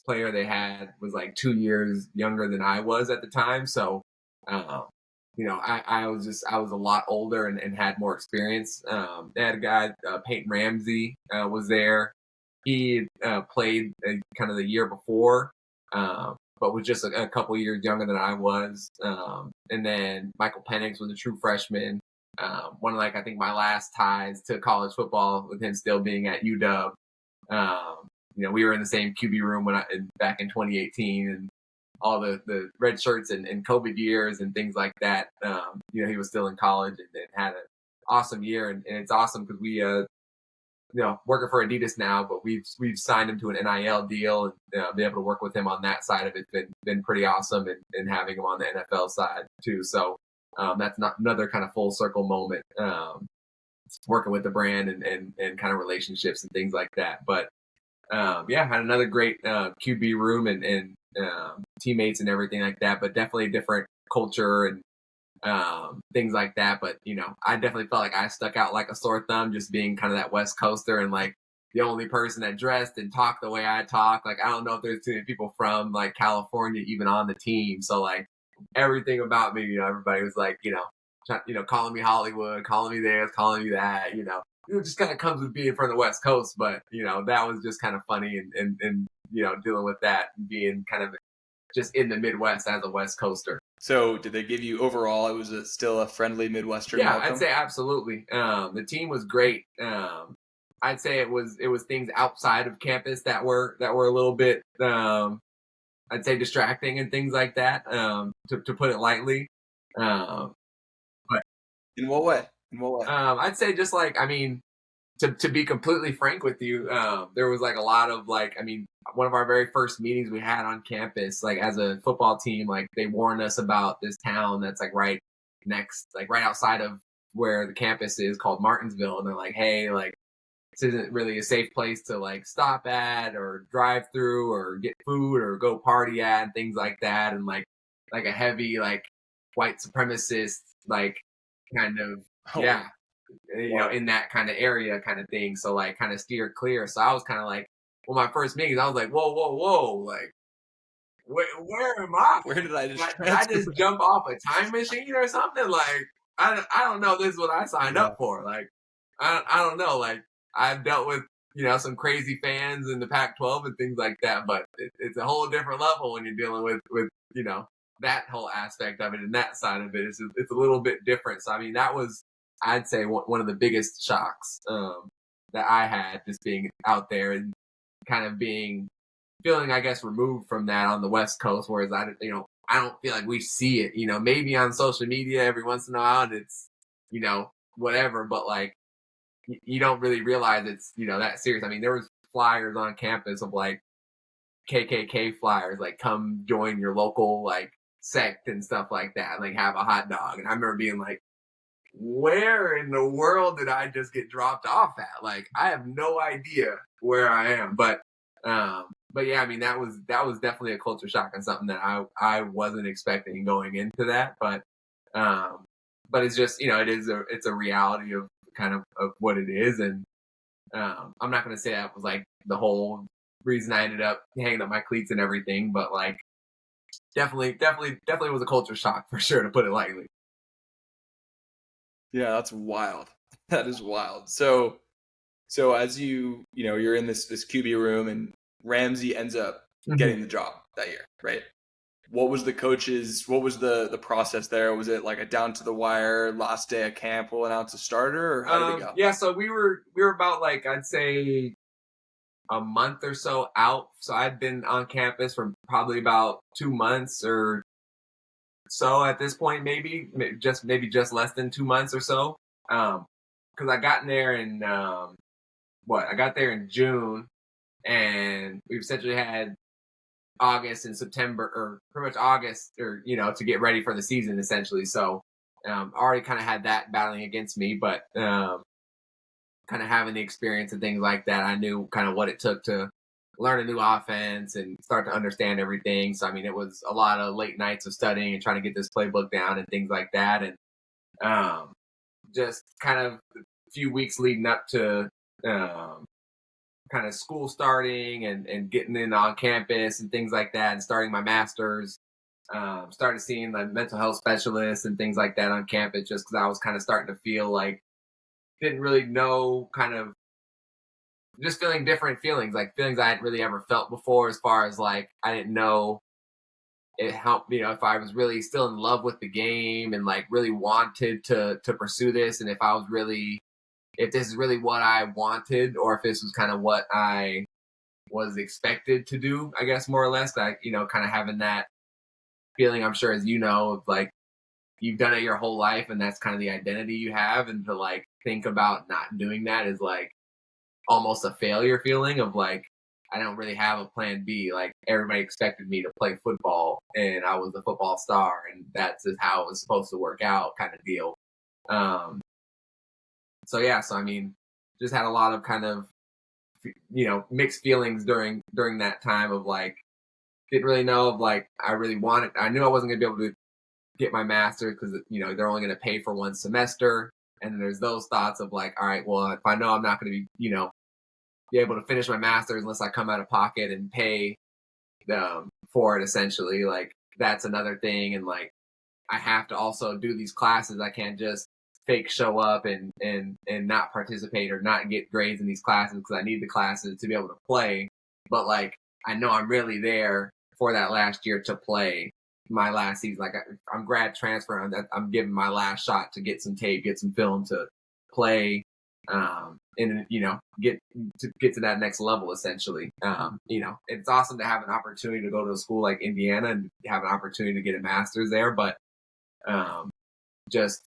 player they had was like 2 years younger than I was at the time. So, I was a lot older and had more experience. They had a guy, Peyton Ramsey, was there. He played kind of the year before, but was just a couple years younger than I was. And then Michael Penix was a true freshman. One of I think my last ties to college football with him still being at UW. We were in the same QB room back in 2018, and all the red shirts and COVID years and things like that. He was still in college and had an awesome year. And it's awesome because we, working for Adidas now, but we've signed him to an NIL deal and be able to work with him on that side of it. Been pretty awesome, and having him on the NFL side too. So, that's not another kind of full circle moment, working with the brand and kind of relationships and things like that. But, had another great, QB room and teammates and everything like that, but definitely a different culture and things like that. But I definitely felt like I stuck out like a sore thumb, just being kind of that West Coaster and like the only person that dressed and talked the way I talk. Like I don't know if there's too many people from like California even on the team, so like everything about me, everybody was like calling me Hollywood, calling me this, calling me that. It just kind of comes with being from the West Coast, but that was just kind of funny and dealing with that and being kind of just in the Midwest as a West Coaster. So did they give you overall, it was still a friendly Midwestern welcome? I'd say absolutely. The team was great. I'd say it was things outside of campus that were a little bit, I'd say distracting and things like that, to put it lightly. But in what way? I'd say just like, to be completely frank with you, there was like a lot of one of our very first meetings we had on campus, like as a football team, like they warned us about this town that's like right outside of where the campus is, called Martinsville. And they're like, hey, like this isn't really a safe place to like stop at or drive through or get food or go party at and things like that. And like a heavy, like white supremacist, like kind of, in that kind of area kind of thing. So like kind of steer clear. So I was kind of like, my first meetings, I was like, whoa, like, where am I? Where did I just did I just jump off a time machine or something? Like, I don't know. This is what I signed up for. Like, I don't know. Like, I've dealt with, some crazy fans in the Pac-12 and things like that, but it's a whole different level when you're dealing with that whole aspect of it and that side of it. It's a little bit different. So, that was I'd say one of the biggest shocks that I had, just being out there and kind of feeling, I guess, removed from that on the West Coast, whereas I don't feel like we see it, maybe on social media every once in a while, and it's, whatever, but like, you don't really realize it's, that serious. I mean, there was flyers on campus of like KKK flyers, like come join your local like sect and stuff like that, and like have a hot dog. And I remember being like, where in the world did I just get dropped off at? Like, I have no idea where I am. But yeah, I mean, that was definitely a culture shock and something that I wasn't expecting going into that. But it's just, it's a reality of kind of what it is. And I'm not going to say that was like the whole reason I ended up hanging up my cleats and everything, but like definitely was a culture shock for sure, to put it lightly. Yeah, that's wild. That is wild. So as you're in this QB room and Ramsey ends up getting the job that year, right? What was the process there? Was it like a down to the wire last day of camp, we'll announce a starter, or how did it go? Yeah, so we were about like, I'd say a month or so out. So I'd been on campus for probably about 2 months or so at this point, maybe just less than 2 months or so. Because I got there in I got there in June, and we essentially had August and September, or pretty much August, or to get ready for the season essentially. So already kind of had that battling against me, but kind of having the experience and things like that, I knew kind of what it took to learn a new offense and start to understand everything. So, I mean, it was a lot of late nights of studying and trying to get this playbook down and things like that. And just kind of a few weeks leading up to kind of school starting and getting in on campus and things like that, and starting my master's, started seeing the mental health specialists and things like that on campus, just because I was kind of starting to feel like, didn't really know, kind of just feeling different feelings, like feelings I hadn't really ever felt before, as far as like, I didn't know it helped, if I was really still in love with the game and like really wanted to pursue this, and if this is really what I wanted, or if this was kind of what I was expected to do, I guess, more or less. Like, kind of having that feeling, I'm sure, as of like, you've done it your whole life and that's kind of the identity you have, and to like think about not doing that is like almost a failure feeling of like, I don't really have a plan B. Like, everybody expected me to play football and I was a football star, and that's just how it was supposed to work out, kind of deal. So I mean, just had a lot of kind of, mixed feelings during that time of like, didn't really know of like, I knew I wasn't going to be able to get my master's because, they're only going to pay for one semester. And then there's those thoughts of like, all right, well, if I know I'm not going to be, be able to finish my master's unless I come out of pocket and pay for it, essentially, like, that's another thing. And like, I have to also do these classes. I can't just fake show up and not participate or not get grades in these classes, because I need the classes to be able to play. But like, I know I'm really there for that last year to play my last season. Like, I'm grad transfer. I'm giving my last shot to get some tape, get some film to play, and get to that next level, essentially. It's awesome to have an opportunity to go to a school like Indiana and have an opportunity to get a master's there, but just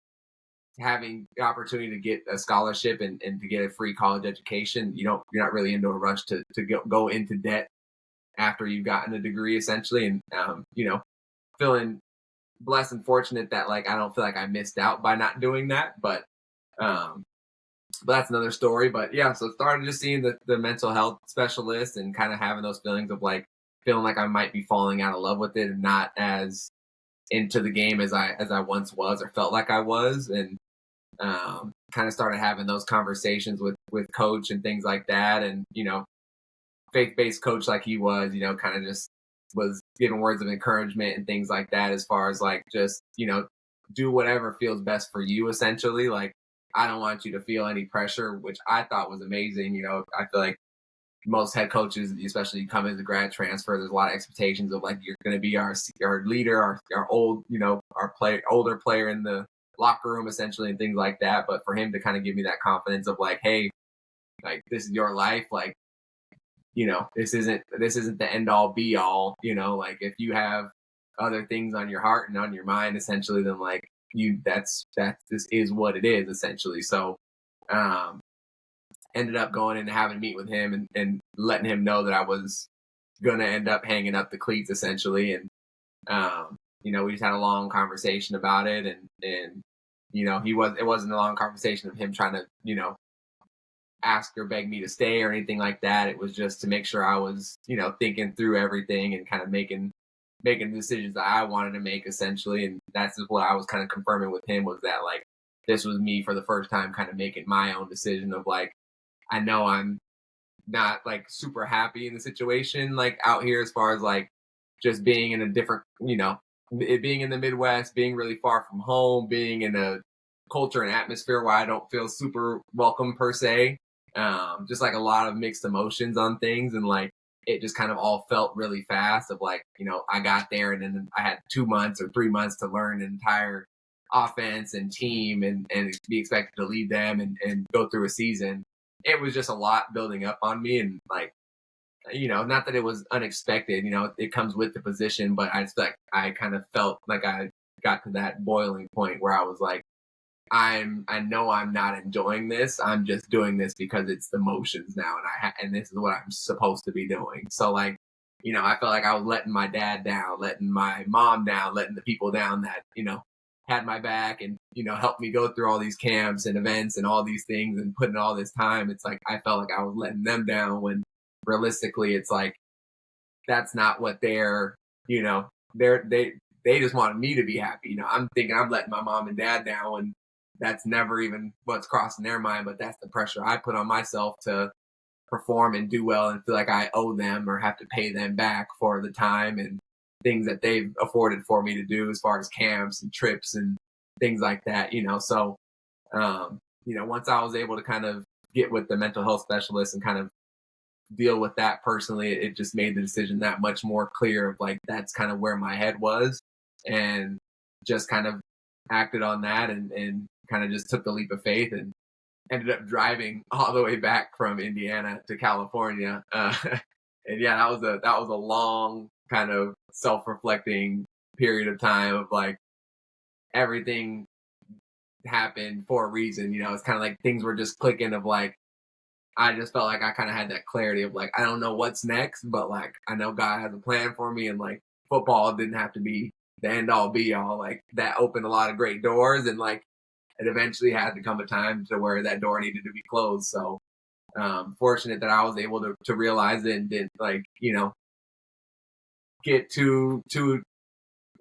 having the opportunity to get a scholarship and to get a free college education, you're not really into a rush to go into debt after you've gotten a degree, essentially. And feeling blessed and fortunate that like, I don't feel like I missed out by not doing that, but that's another story. But yeah, so started just seeing the mental health specialist and kind of having those feelings of like, feeling like I might be falling out of love with it and not as into the game as I once was or felt like I was. And kind of started having those conversations with coach and things like that. And, faith-based coach like he was, kind of just was giving words of encouragement and things like that, as far as like, just, do whatever feels best for you, essentially. Like, I don't want you to feel any pressure, which I thought was amazing. I feel like most head coaches, especially you come as a grad transfer, there's a lot of expectations of like, you're going to be our leader, our old, our older player in the locker room essentially and things like that. But for him to kind of give me that confidence of like, hey, like this is your life, like, this isn't the end all be all, like if you have other things on your heart and on your mind essentially, then like that's this is what it is essentially. So um ended up going in and having a meet with him and letting him know that I was gonna end up hanging up the cleats essentially. And we just had a long conversation about it, and it wasn't a long conversation of him trying to, ask or beg me to stay or anything like that. It was just to make sure I was, thinking through everything and kind of making the decisions that I wanted to make essentially. And that's just what I was kind of confirming with him, was that like this was me for the first time kind of making my own decision of like, I know I'm not like super happy in the situation like out here, as far as like just being in a different, it being in the Midwest, being really far from home, being in a culture and atmosphere where I don't feel super welcome per se. Just like a lot of mixed emotions on things, and like it just kind of all felt really fast of like, I got there and then I had 2 months or 3 months to learn an entire offense and team and be expected to lead them and go through a season. It was just a lot building up on me, and like, not that it was unexpected, it comes with the position, but I just like, I kind of felt like I got to that boiling point where I was like, I know I'm not enjoying this. I'm just doing this because it's the motions now, and this is what I'm supposed to be doing. So like, I felt like I was letting my dad down, letting my mom down, letting the people down that had my back and helped me go through all these camps and events and all these things and putting all this time. It's like I felt like I was letting them down, when realistically it's like that's not what they just wanted me to be happy. I'm thinking I'm letting my mom and dad down, and that's never even what's crossing their mind, but that's the pressure I put on myself to perform and do well and feel like I owe them or have to pay them back for the time and things that they've afforded for me to do as far as camps and trips and things like that, So, once I was able to kind of get with the mental health specialist and kind of deal with that personally, it just made the decision that much more clear of like, that's kind of where my head was, and just kind of acted on that and kind of just took the leap of faith and ended up driving all the way back from Indiana to California. And yeah, that was a long kind of self-reflecting period of time of like everything happened for a reason. It's kind of like things were just clicking of like, I just felt like I kind of had that clarity of like, I don't know what's next, but like, I know God has a plan for me, and like football didn't have to be the end all be all. Like that opened a lot of great doors, and like it eventually had to come a time to where that door needed to be closed. So fortunate that I was able to realize it and didn't like, get too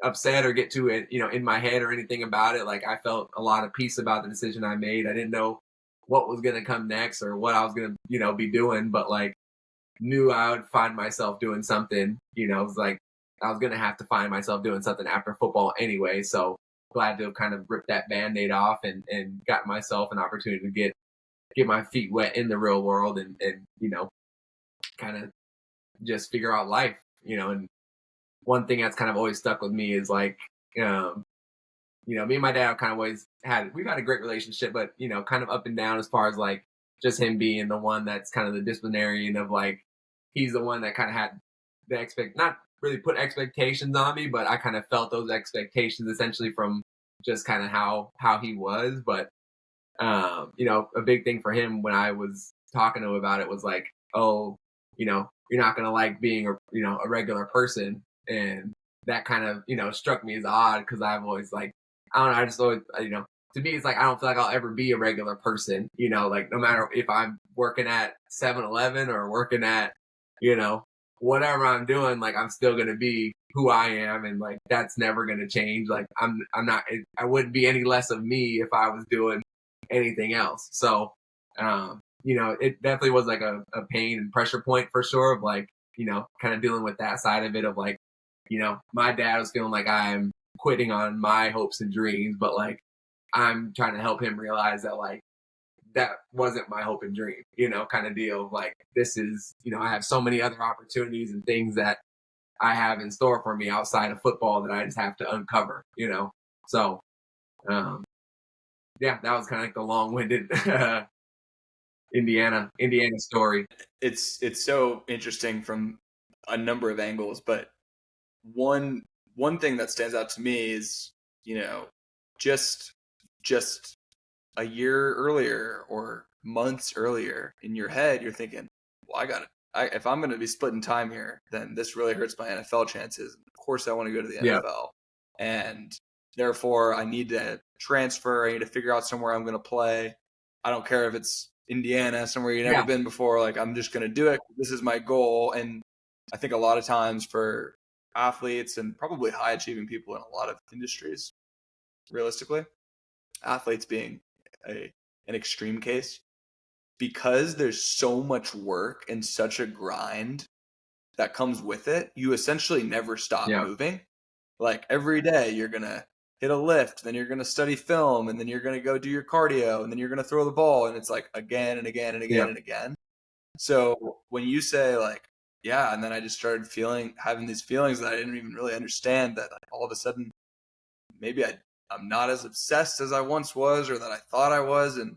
upset or get too in my head or anything about it. Like I felt a lot of peace about the decision I made. I didn't know what was going to come next or what I was going to be doing, but like knew I would find myself doing something. It was like I was going to have to find myself doing something after football anyway. So glad to have kind of ripped that Band-Aid off and got myself an opportunity to get my feet wet in the real world and kind of just figure out life, and one thing that's kind of always stuck with me is like, me and my dad kind of we've had a great relationship, but, kind of up and down as far as like just him being the one that's kind of the disciplinarian of like, he's the one that kind of had not really put expectations on me, but I kind of felt those expectations essentially from just kind of how he was. But, a big thing for him when I was talking to him about it was like, oh, you're not going to like being a regular person. And that kind of, struck me as odd because I've always like, I don't know, I just always, to me, it's like, I don't feel like I'll ever be a regular person, like no matter if I'm working at 7-Eleven or working at, whatever I'm doing, like I'm still going to be who I am. And like, that's never going to change. Like I wouldn't be any less of me if I was doing anything else. So, it definitely was like a pain and pressure point for sure of like, kind of dealing with that side of it of like, my dad was feeling like I'm quitting on my hopes and dreams, but like, I'm trying to help him realize that like, that wasn't my hope and dream, kind of deal. Like this is, I have so many other opportunities and things that I have in store for me outside of football that I just have to uncover, So, yeah, that was kind of like the long-winded Indiana story. It's so interesting from a number of angles, but one thing that stands out to me is, just a year earlier or months earlier in your head, you're thinking, well, if I'm going to be splitting time here, then this really hurts my NFL chances. Of course, I want to go to the NFL. And therefore, I need to transfer. I need to figure out somewhere I'm going to play. I don't care if it's Indiana, somewhere you've never been before. Like, I'm just going to do it. This is my goal. And I think a lot of times for athletes and probably high achieving people in a lot of industries, realistically, athletes being an extreme case, because there's so much work and such a grind that comes with it, you essentially never stop moving. Like every day you're going to hit a lift, then you're going to study film, and then you're going to go do your cardio, and then you're going to throw the ball, and it's like again and again and again and again. So when you say like, yeah, and then I just started having these feelings that I didn't even really understand, that like all of a sudden maybe I'm not as obsessed as I once was, or that I thought I was. And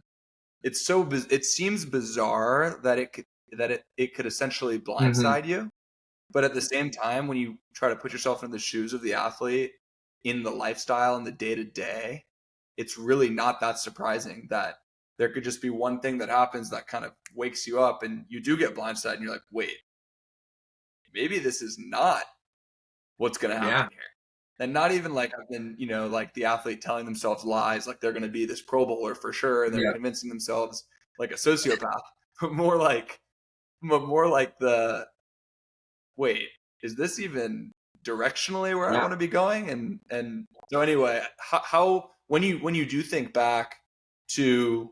it seems bizarre that it could essentially blindside you. But at the same time, when you try to put yourself in the shoes of the athlete in the lifestyle and the day to day, it's really not that surprising that there could just be one thing that happens that kind of wakes you up and you do get blindsided and you're like, wait, maybe this is not what's going to happen here. And not even like I've been, like the athlete telling themselves lies, like they're going to be this Pro Bowler for sure, and they're convincing themselves like a sociopath, but more like the, wait, is this even directionally where I want to be going? And so anyway, how when you do think back to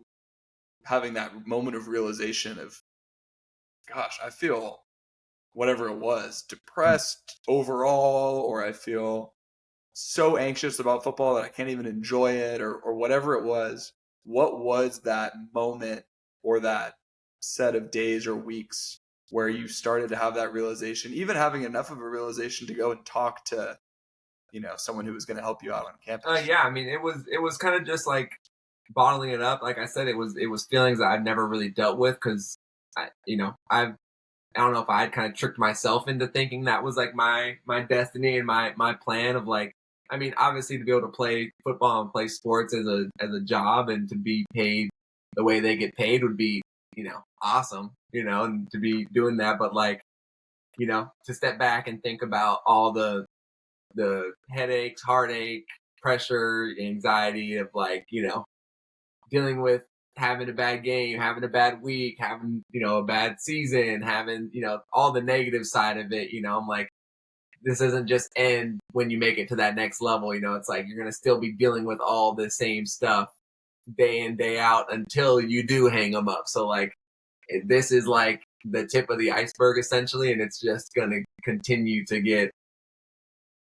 having that moment of realization of, gosh, I feel whatever it was, depressed overall, or I feel so anxious about football that I can't even enjoy it, or whatever it was, what was that moment or that set of days or weeks where you started to have that realization, even having enough of a realization to go and talk to, someone who was going to help you out on campus? Yeah, I mean, it was kind of just like bottling it up. Like I said, it was feelings that I've never really dealt with, because I don't know if I had kind of tricked myself into thinking that was like my destiny and my plan of like, I mean, obviously to be able to play football and play sports as a job and to be paid the way they get paid would be, awesome, and to be doing that. But like, to step back and think about all the headaches, heartache, pressure, anxiety of like, dealing with having a bad game, having a bad week, having, a bad season, having, all the negative side of it, I'm like, this doesn't just end when you make it to that next level. It's like you're going to still be dealing with all the same stuff day in, day out until you do hang them up. So like, this is like the tip of the iceberg essentially, and it's just going to continue to get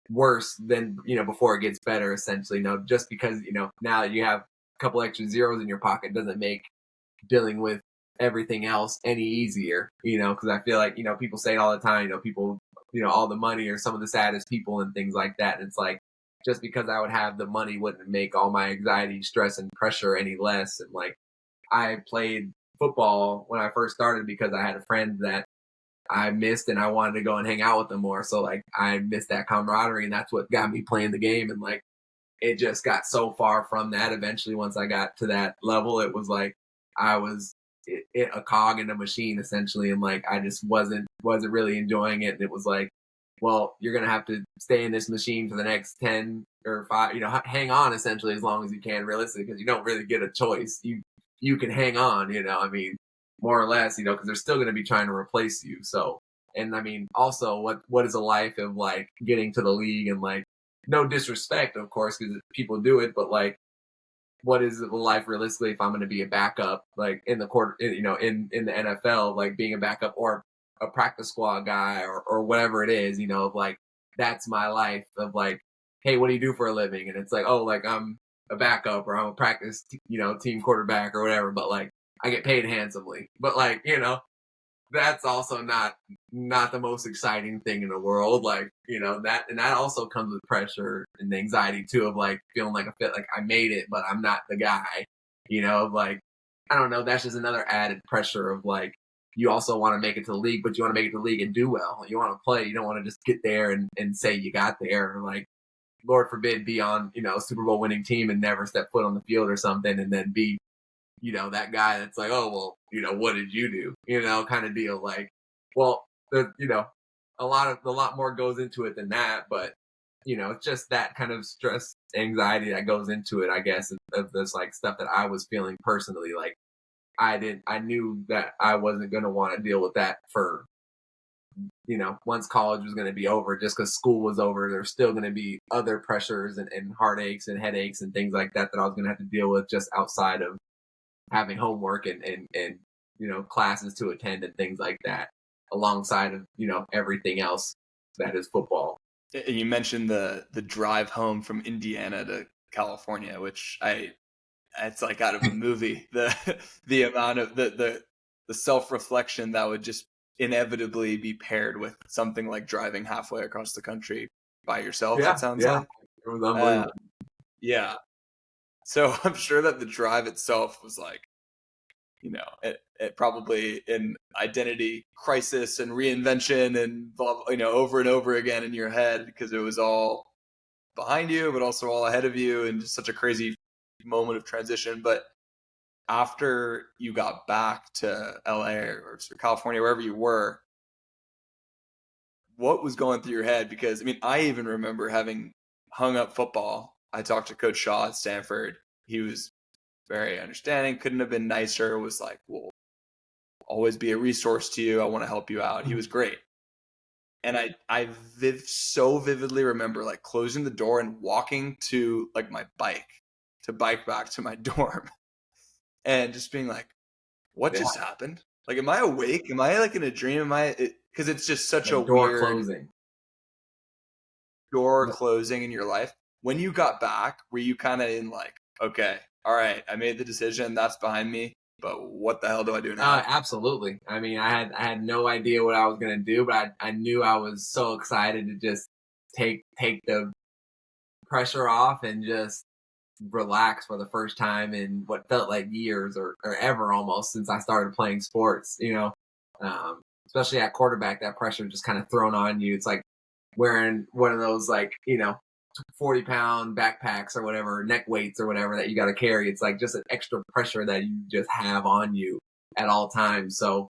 worse than, before it gets better essentially. Just because, now that you have a couple extra zeros in your pocket doesn't make dealing with everything else any easier, because I feel like, people say it all the time, people, all the money are some of the saddest people and things like that. And it's like, just because I would have the money wouldn't make all my anxiety, stress, and pressure any less. And like, I played football when I first started because I had a friend that I missed and I wanted to go and hang out with them more. So like, I missed that camaraderie, and that's what got me playing the game. And like, it just got so far from that. Eventually, once I got to that level, it was like I was a cog in a machine essentially, and like I just wasn't really enjoying it. And it was like, well, you're gonna have to stay in this machine for the next 10 or 5, hang on essentially as long as you can, realistically, because you don't really get a choice. You can hang on, I mean, more or less, because they're still gonna be trying to replace you. So, and I mean, also, what is a life of like getting to the league and like, no disrespect, of course, because people do it, but like, what is life realistically if I'm going to be a backup, like in the quarter, in the NFL, like being a backup or a practice squad guy or whatever it is, of like, that's my life of like, hey, what do you do for a living? And it's like, oh, like I'm a backup or I'm a practice, team quarterback or whatever, but like I get paid handsomely, but like, that's also not the most exciting thing in the world. Like, that also comes with pressure and anxiety too, of like feeling like like I made it, but I'm not the guy. Like, I don't know. That's just another added pressure of like, you also want to make it to the league, but you want to make it to the league and do well. You want to play. You don't want to just get there and say you got there. Or like, Lord forbid, be on, a Super Bowl winning team and never step foot on the field or something, and then be, that guy that's like, oh, well, what did you do? Kind of deal. Like, well, a lot more goes into it than that, but it's just that kind of stress, anxiety that goes into it, I guess, of this like stuff that I was feeling personally. Like, I knew that I wasn't going to want to deal with that for, once college was going to be over, just because school was over, there's still going to be other pressures and heartaches and headaches and things like that I was going to have to deal with just outside of having homework and classes to attend and things like that, alongside of everything else that is football. You mentioned the drive home from Indiana to California, which it's like out of a movie. The amount of the self-reflection that would just inevitably be paired with something like driving halfway across the country by yourself. Yeah, It sounds yeah. like It was unbelievable. yeah. So I'm sure that the drive itself was like, it probably an identity crisis and reinvention and over and over again in your head, because it was all behind you, but also all ahead of you, and just such a crazy moment of transition. But after you got back to LA or California, wherever you were, what was going through your head? Because I even remember having hung up football. I talked to Coach Shaw at Stanford. He was very understanding, couldn't have been nicer, was like, well, always be a resource to you. I want to help you out. He was great. And I so vividly remember like closing the door and walking to like my bike to bike back to my dorm and just being like, what just happened? Like, am I awake? Am I like in a dream? Because it's just such a door weird door closing in your life. When you got back, were you kind of in like, okay, all right, I made the decision, that's behind me, but what the hell do I do now? Absolutely. I had no idea what I was gonna do, but I knew I was so excited to just take the pressure off and just relax for the first time in what felt like years or ever almost since I started playing sports. Especially at quarterback, that pressure just kind of thrown on you. It's like wearing one of those 40-pound backpacks or whatever, neck weights or whatever that you got to carry. It's like just an extra pressure that you just have on you at all times. So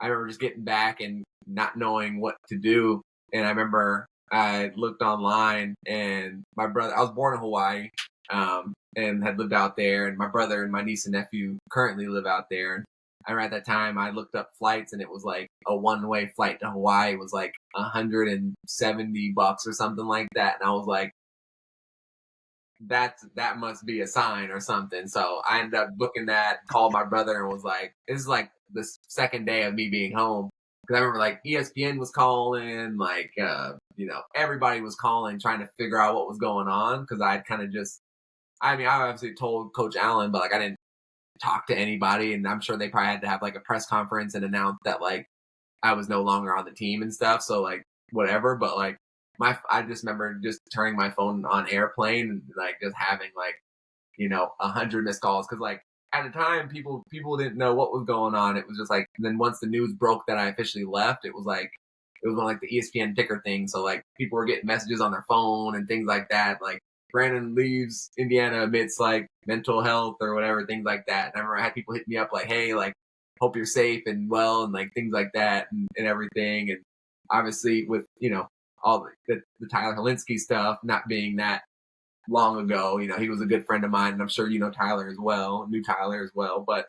I remember just getting back and not knowing what to do. And I remember I looked online, and my brother, I was born in Hawaii, and had lived out there, and my brother and my niece and nephew currently live out there. And I remember at that time I looked up flights, and it was like a one-way flight to Hawaii was like $170 or something like that. And I was like, that must be a sign or something. So I ended up booking that, called my brother, and was like, this is like the second day of me being home. Because I remember like ESPN was calling, like, everybody was calling, trying to figure out what was going on. Because I'd kind of just, I obviously told Coach Allen, but like I didn't talk to anybody. And I'm sure they probably had to have like a press conference and announce that like I was no longer on the team and stuff. So like whatever. But like I just remember just turning my phone on airplane and like just having like 100 missed calls, because like at the time people didn't know what was going on. It was just like, then once the news broke that I officially left, it was on like the ESPN ticker thing. So like people were getting messages on their phone and things like that, like Brandon leaves Indiana amidst like mental health or whatever, things like that. And I remember I had people hit me up like, hey, like hope you're safe and well, and like things like that and everything. And obviously with all the Tyler Helinski stuff not being that long ago, he was a good friend of mine, and I'm sure Tyler as well, knew Tyler as well. But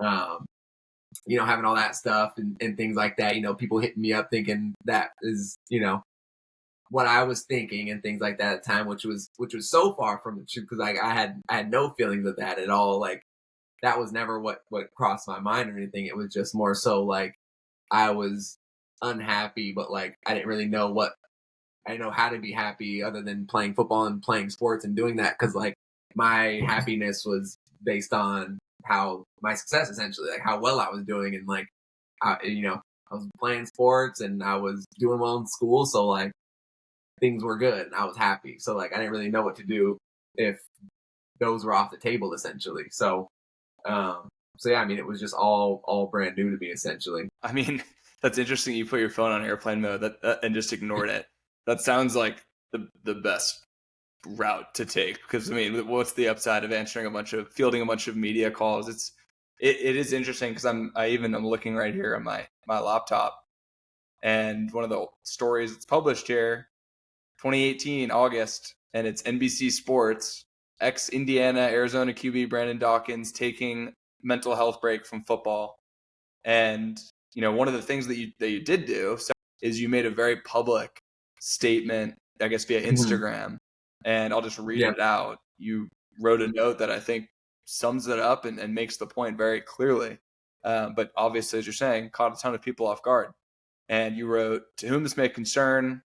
having all that stuff and things like that, people hitting me up thinking that is what I was thinking and things like that at the time, which was so far from the truth, because I had no feelings of that at all. Like that was never what crossed my mind or anything. It was just more so like I was unhappy, but like I didn't really know I didn't know how to be happy other than playing football and playing sports and doing that, because like my happiness was based on how my success, essentially, like how well I was doing, and like I was playing sports and I was doing well in school. So like things were good and I was happy. So like I didn't really know what to do if those were off the table essentially. Um, so yeah, I mean, it was just all brand new to me essentially. I mean, that's interesting. You put your phone on airplane mode and just ignored it. That sounds like the best route to take, because I mean, what's the upside of fielding a bunch of media calls? It is interesting because I'm looking right here on my laptop, and one of the stories that's published here, 2018 August, and it's NBC Sports, ex-Indiana Arizona QB Brandon Dawkins taking mental health break from football. And one of the things that you did do is you made a very public statement, I guess via Instagram, and I'll just read it out. You wrote a note that I think sums it up and makes the point very clearly. But obviously, as you're saying, caught a ton of people off guard. And you wrote, "To whom this may concern,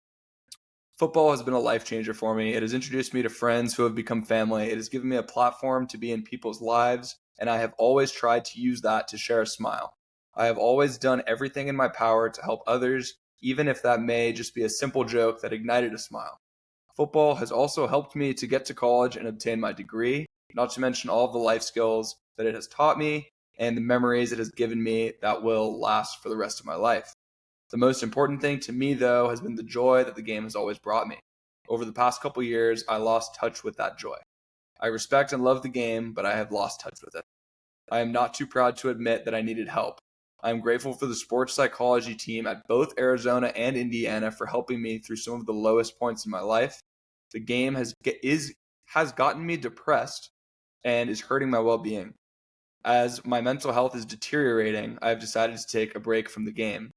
football has been a life changer for me. It has introduced me to friends who have become family. It has given me a platform to be in people's lives, and I have always tried to use that to share a smile. I have always done everything in my power to help others, even if that may just be a simple joke that ignited a smile. Football has also helped me to get to college and obtain my degree, not to mention all of the life skills that it has taught me and the memories it has given me that will last for the rest of my life. The most important thing to me, though, has been the joy that the game has always brought me. Over the past couple years, I lost touch with that joy. I respect and love the game, but I have lost touch with it. I am not too proud to admit that I needed help. I am grateful for the sports psychology team at both Arizona and Indiana for helping me through some of the lowest points in my life. The game has gotten me depressed and is hurting my well-being. As my mental health is deteriorating, I have decided to take a break from the game.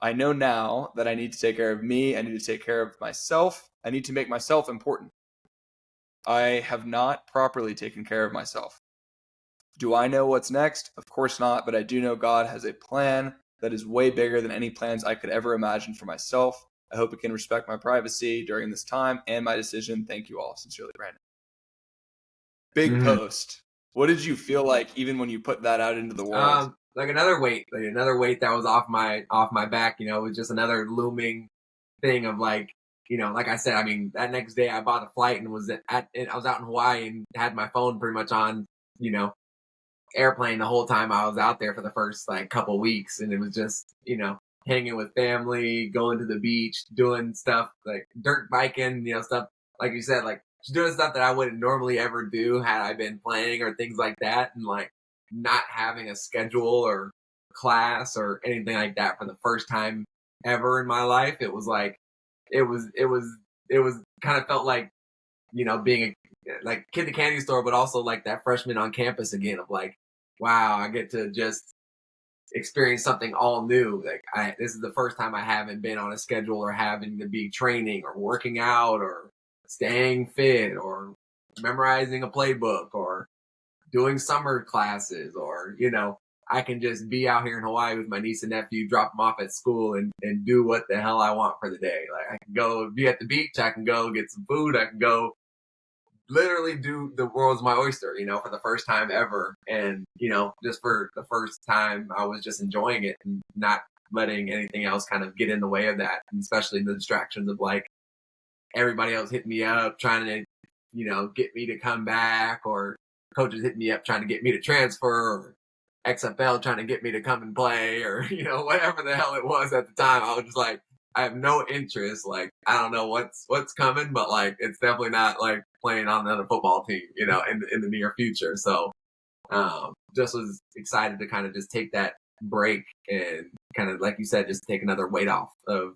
I know now that I need to take care of me. I need to take care of myself. I need to make myself important. I have not properly taken care of myself. Do I know what's next? Of course not, but I do know God has a plan that is way bigger than any plans I could ever imagine for myself. I hope it can respect my privacy during this time and my decision. Thank you all. Sincerely, Brandon." Big post. What did you feel like even when you put that out into the world? Like another weight that was off my back. It was just another looming thing of like I said, I mean, that next day I bought a flight and I was out in Hawaii and had my phone pretty much on, airplane the whole time I was out there for the first like couple weeks, and it was just hanging with family, going to the beach, doing stuff like dirt biking, stuff like you said, like just doing stuff that I wouldn't normally ever do had I been playing or things like that, and like not having a schedule or class or anything like that for the first time ever in my life. It was like it was kind of felt like being a like kid at the candy store, but also like that freshman on campus again of like, wow, I get to just experience something all new. Like this is the first time I haven't been on a schedule or having to be training or working out or staying fit or memorizing a playbook or doing summer classes or, I can just be out here in Hawaii with my niece and nephew, drop them off at school and do what the hell I want for the day. Like I can go be at the beach. I can go get some food. I can go literally do the world's my oyster, for the first time ever. And, just for the first time, I was just enjoying it and not letting anything else kind of get in the way of that. And especially the distractions of like everybody else hitting me up, trying to, get me to come back, or coaches hitting me up, trying to get me to transfer, or XFL trying to get me to come and play, or, whatever the hell it was at the time. I was just like, I have no interest. Like, I don't know what's coming, but like, it's definitely not like playing on another football team, in the near future. So, just was excited to kind of just take that break and kind of, like you said, just take another weight off of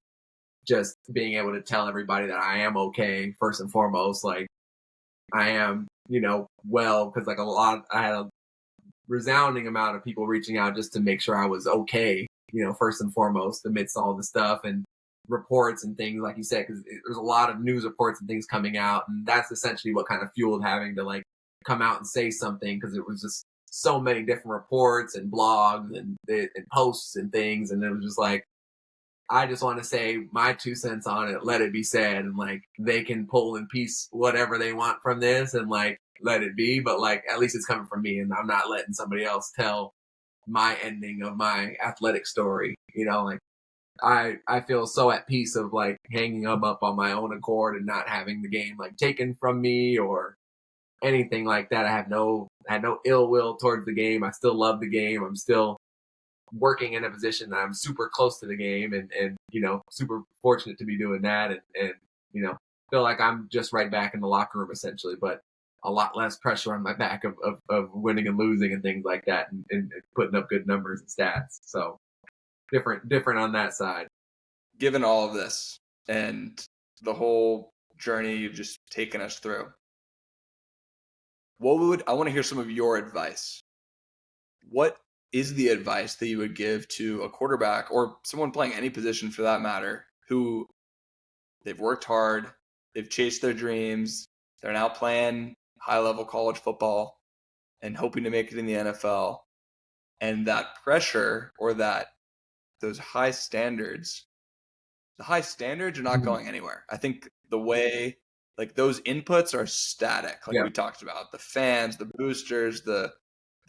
just being able to tell everybody that I am okay. First and foremost, like I am, well, cause like I had a resounding amount of people reaching out just to make sure I was okay, first and foremost, amidst all the stuff and reports and things, like you said, because there's a lot of news reports and things coming out, and that's essentially what kind of fueled having to like come out and say something, because it was just so many different reports and blogs and posts and things, and it was just like, I just want to say my 2 cents on it, let it be said, and like they can pull and piece whatever they want from this and like let it be, but like at least it's coming from me, and I'm not letting somebody else tell my ending of my athletic story. Like I feel so at peace of like hanging them up on my own accord and not having the game like taken from me or anything like that. I had no ill will towards the game. I still love the game. I'm still working in a position that I'm super close to the game and super fortunate to be doing that and feel like I'm just right back in the locker room essentially, but a lot less pressure on my back of winning and losing and things like that and putting up good numbers and stats. So different on that side. Given all of this and the whole journey you've just taken us through, I want to hear some of your advice. What is the advice that you would give to a quarterback or someone playing any position for that matter who they've worked hard, they've chased their dreams, they're now playing high-level college football and hoping to make it in the NFL, and that pressure or those high standards, the high standards are not going anywhere. I think the way like those inputs are static, like we talked about, the fans, the boosters, the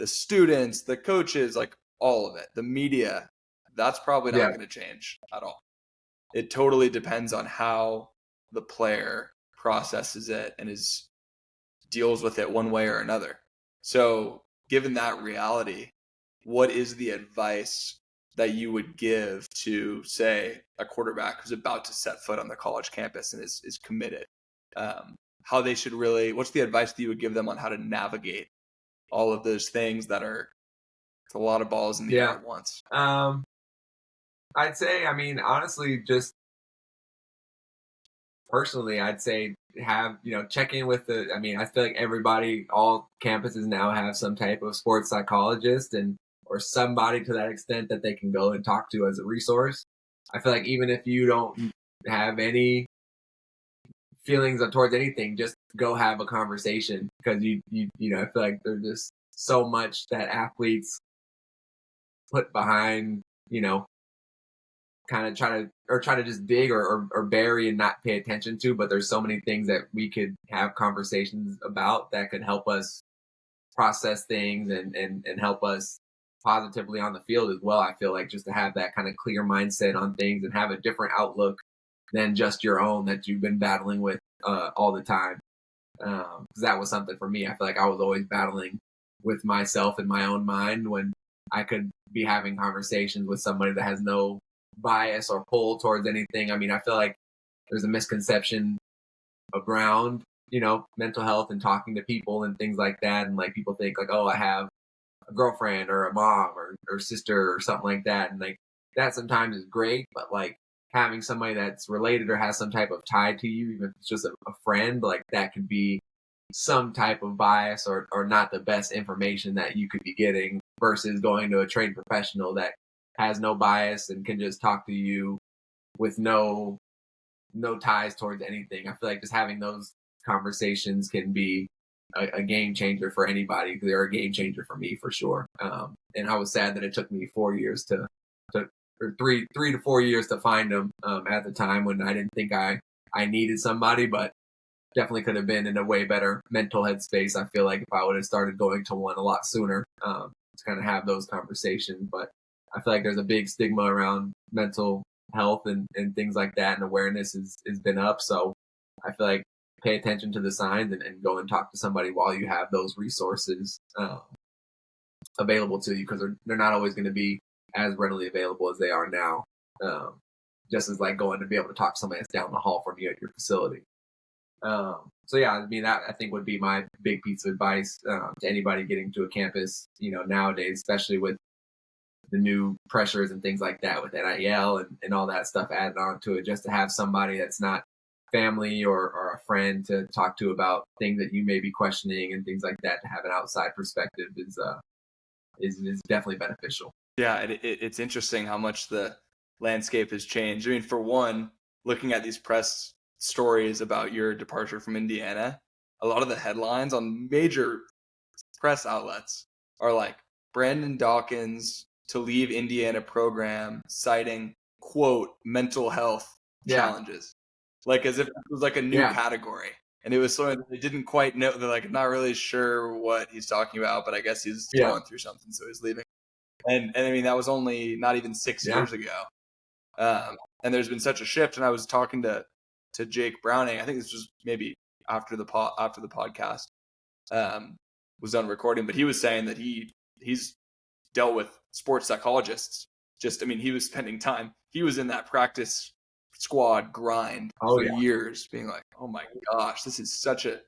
students, the coaches, like all of it, the media, that's probably not going to change at all. It totally depends on how the player processes it and deals with it one way or another. So given that reality, what is the advice that you would give to, say, a quarterback who's about to set foot on the college campus and is committed? How they should what's the advice that you would give them on how to navigate all of those things that it's a lot of balls in the air at once? I'd say, honestly, just personally, I'd say have, check in with I feel like all campuses now have some type of sports psychologist or somebody to that extent that they can go and talk to as a resource. I feel like even if you don't have any feelings towards anything, just go have a conversation because I feel like there's just so much that athletes put behind, kind of try to just dig or bury and not pay attention to, but there's so many things that we could have conversations about that could help us process things and help us positively on the field as well. I feel like just to have that kind of clear mindset on things and have a different outlook than just your own that you've been battling with all the time. Because that was something for me. I feel like I was always battling with myself in my own mind when I could be having conversations with somebody that has no bias or pull towards anything. I feel like there's a misconception around, mental health and talking to people and things like that. And like people think like, oh, I have a girlfriend or a mom or sister or something like that. And like that sometimes is great, but like having somebody that's related or has some type of tie to you, even if it's just a friend, like that could be some type of bias or not the best information that you could be getting versus going to a trained professional that has no bias and can just talk to you with no ties towards anything. I feel like just having those conversations can be a game changer for anybody. They're a game changer for me for sure. And I was sad that it took me 4 years or 3 to 4 years to find them at the time when I didn't think I needed somebody, but definitely could have been in a way better mental headspace. I feel like if I would have started going to one a lot sooner to kind of have those conversations. But I feel like there's a big stigma around mental health and things like that, and awareness has been up. So I feel like pay attention to the signs and go and talk to somebody while you have those resources available to you, because they're not always going to be as readily available as they are now. Just as like going to be able to talk to somebody that's down the hall from you at your facility. So yeah, that I think would be my big piece of advice to anybody getting to a campus, nowadays, especially with the new pressures and things like that with NIL and all that stuff added on to it, just to have somebody that's not family or a friend to talk to about things that you may be questioning and things like that, to have an outside perspective is definitely beneficial. Yeah, it's interesting how much the landscape has changed. For one, looking at these press stories about your departure from Indiana, a lot of the headlines on major press outlets are like Brandon Dawkins to leave Indiana program, citing, quote, mental health challenges. Like as if it was like a new category. And it was something that they didn't quite know. They're like, not really sure what he's talking about, but I guess he's going through something, so he's leaving. And I mean, that was only not even 6 years ago. And there's been such a shift. And I was talking to Jake Browning. I think this was maybe after the podcast was done recording, but he was saying that he's dealt with sports psychologists. He was spending time. He was in that practice squad grind for years, being like, "Oh my gosh, this is such a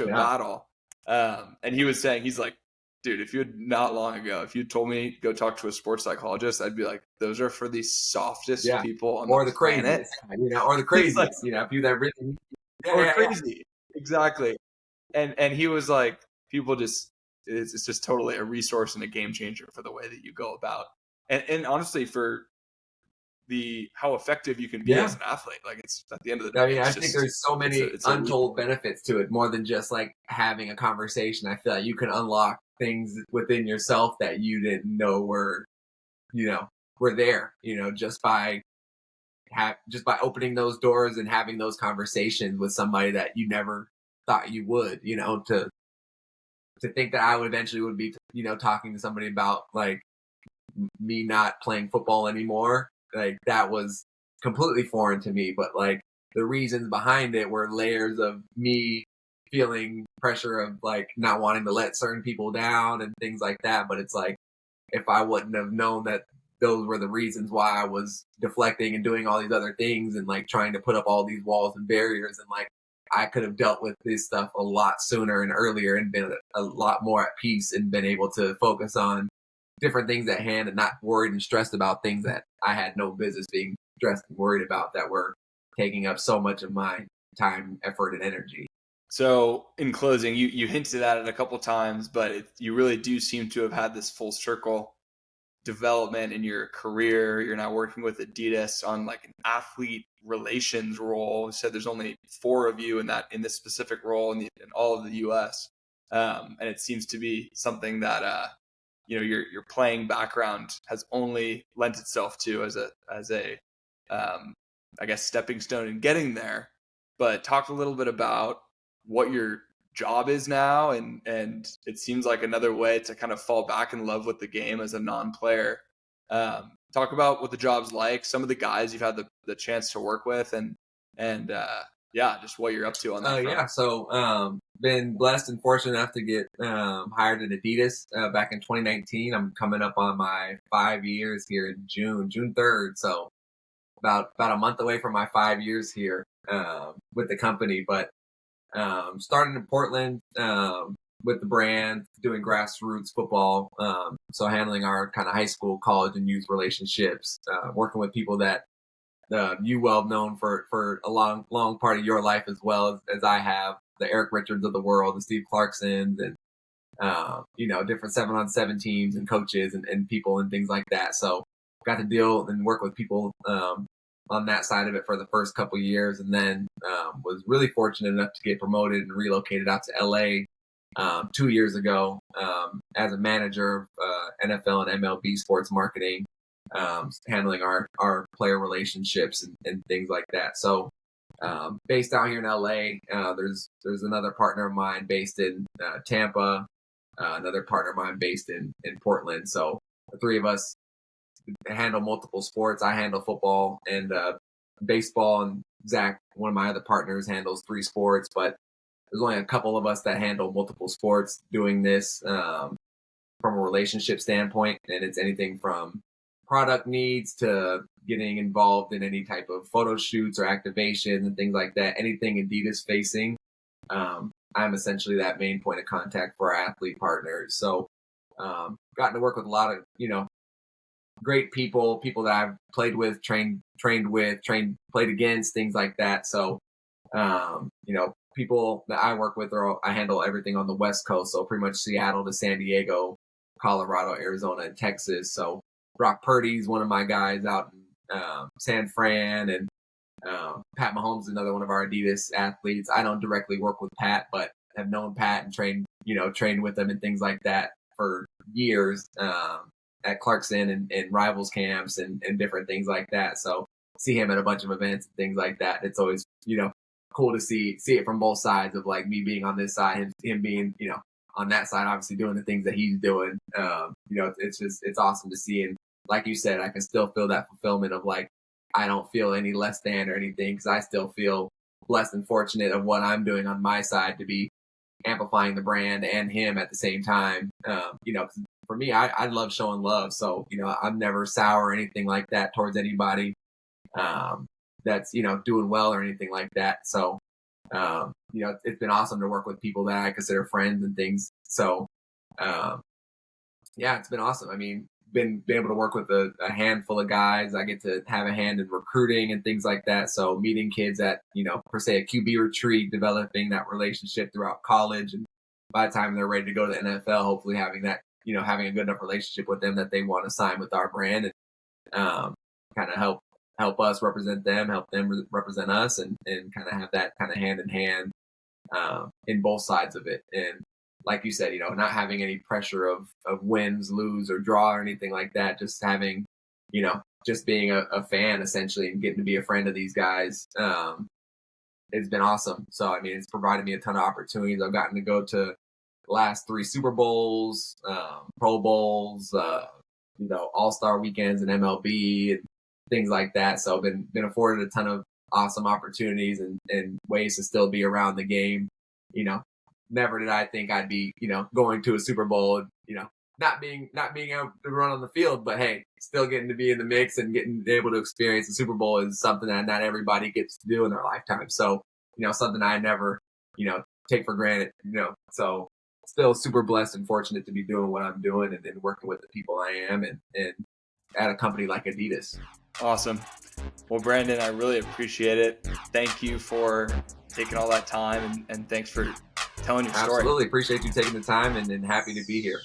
battle." And he was saying, he's like, "Dude, if you had not long ago, if you told me go talk to a sports psychologist, I'd be like, those are for the softest people on the planet, or the craziest, people that really crazy, exactly." And he was like, people just, it's just totally a resource and a game changer for the way that you go about, and honestly for how effective you can be as an athlete. Like, it's at the end of the day. I mean, I think there's so many untold benefits to it, more than just like having a conversation. I feel like you can unlock things within yourself that you didn't know were there, just by opening those doors and having those conversations with somebody that you never thought you would, to think that I would eventually be, talking to somebody about like me not playing football anymore. Like, that was completely foreign to me, but like the reasons behind it were layers of me feeling pressure of like not wanting to let certain people down and things like that. But it's like, if I wouldn't have known that those were the reasons why I was deflecting and doing all these other things and like trying to put up all these walls and barriers, and like I could have dealt with this stuff a lot sooner and earlier and been a lot more at peace and been able to focus on different things at hand and not worried and stressed about things that I had no business being stressed and worried about, that were taking up so much of my time, effort, and energy. So in closing, you hinted at it a couple times, but you really do seem to have had this full circle development in your career. You're now working with Adidas on like an athlete relations role. You said there's only 4 of you in this specific role in all of the U.S. And it seems to be something that your playing background has only lent itself to as a I guess stepping stone in getting there. But talk a little bit about what your job is now, and it seems like another way to kind of fall back in love with the game as a non-player. Talk about what the job's like, some of the guys you've had the chance to work with, and just what you're up to on that front. So been blessed and fortunate enough to get hired at Adidas back in 2019. I'm coming up on my 5 years here in June 3rd. So about a month away from my 5 years here with the company. But started in Portland with the brand, doing grassroots football. So handling our kind of high school, college, and youth relationships, working with people that you well known for a long part of your life, as well as I have, the Eric Richards of the world, the Steve Clarksons, and different 7-on-7 teams and coaches and people and things like that. So got to deal and work with people on that side of it for the first couple of years, and then was really fortunate enough to get promoted and relocated out to LA 2 years ago as a manager of NFL and MLB sports marketing, handling our player relationships and things like that. So based out here in LA, there's another partner of mine based in Tampa, another partner of mine based in Portland. So the 3 of us handle multiple sports. I handle football and baseball, and Zach, one of my other partners, handles 3 sports. But there's only a couple of us that handle multiple sports doing this from a relationship standpoint, and it's anything from product needs to getting involved in any type of photo shoots or activations and things like that. Anything Adidas facing, I'm essentially that main point of contact for our athlete partners. So gotten to work with a lot of great people that I've played with, trained with, played against, things like that. So people that I work with I handle everything on the West Coast, so pretty much Seattle to San Diego, Colorado, Arizona, and Texas. So Brock Purdy's one of my guys out in San Fran, and Pat Mahomes is another one of our Adidas athletes. I don't directly work with Pat, but have known Pat and trained with him and things like that for years at Clarkson and rivals camps and different things like that. So see him at a bunch of events and things like that. It's always cool to see it from both sides, of like me being on this side, him being on that side, obviously doing the things that he's doing. It's awesome to see. And like you said, I can still feel that fulfillment of like, I don't feel any less than or anything, because I still feel blessed and fortunate of what I'm doing on my side to be amplifying the brand and him at the same time. For me, I love showing love. So, I'm never sour or anything like that towards anybody that's, doing well or anything like that. So, it's been awesome to work with people that I consider friends and things. So, it's been awesome. I mean, been able to work with a handful of guys. I get to have a hand in recruiting and things like that. So meeting kids at, per se a QB retreat, developing that relationship throughout college. And by the time they're ready to go to the NFL, hopefully having that, having a good enough relationship with them that they want to sign with our brand and kind of help us represent them, help them represent us, and kind of have that kind of hand in hand in both sides of it. And like you said, not having any pressure of wins, lose, or draw or anything like that. Just having, just being a fan essentially and getting to be a friend of these guys. It's been awesome. So, I mean, it's provided me a ton of opportunities. I've gotten to go to the last 3 Super Bowls, Pro Bowls, All-Star weekends in MLB and things like that. So I've been afforded a ton of awesome opportunities and ways to still be around the game. Never did I think I'd be, going to a Super Bowl, not being able to run on the field, but hey, still getting to be in the mix and getting able to experience the Super Bowl is something that not everybody gets to do in their lifetime. So, something I never, take for granted, so still super blessed and fortunate to be doing what I'm doing and working with the people I am and at a company like Adidas. Awesome. Well, Brandon, I really appreciate it. Thank you for taking all that time and thanks for telling your story. Absolutely. Appreciate you taking the time and happy to be here.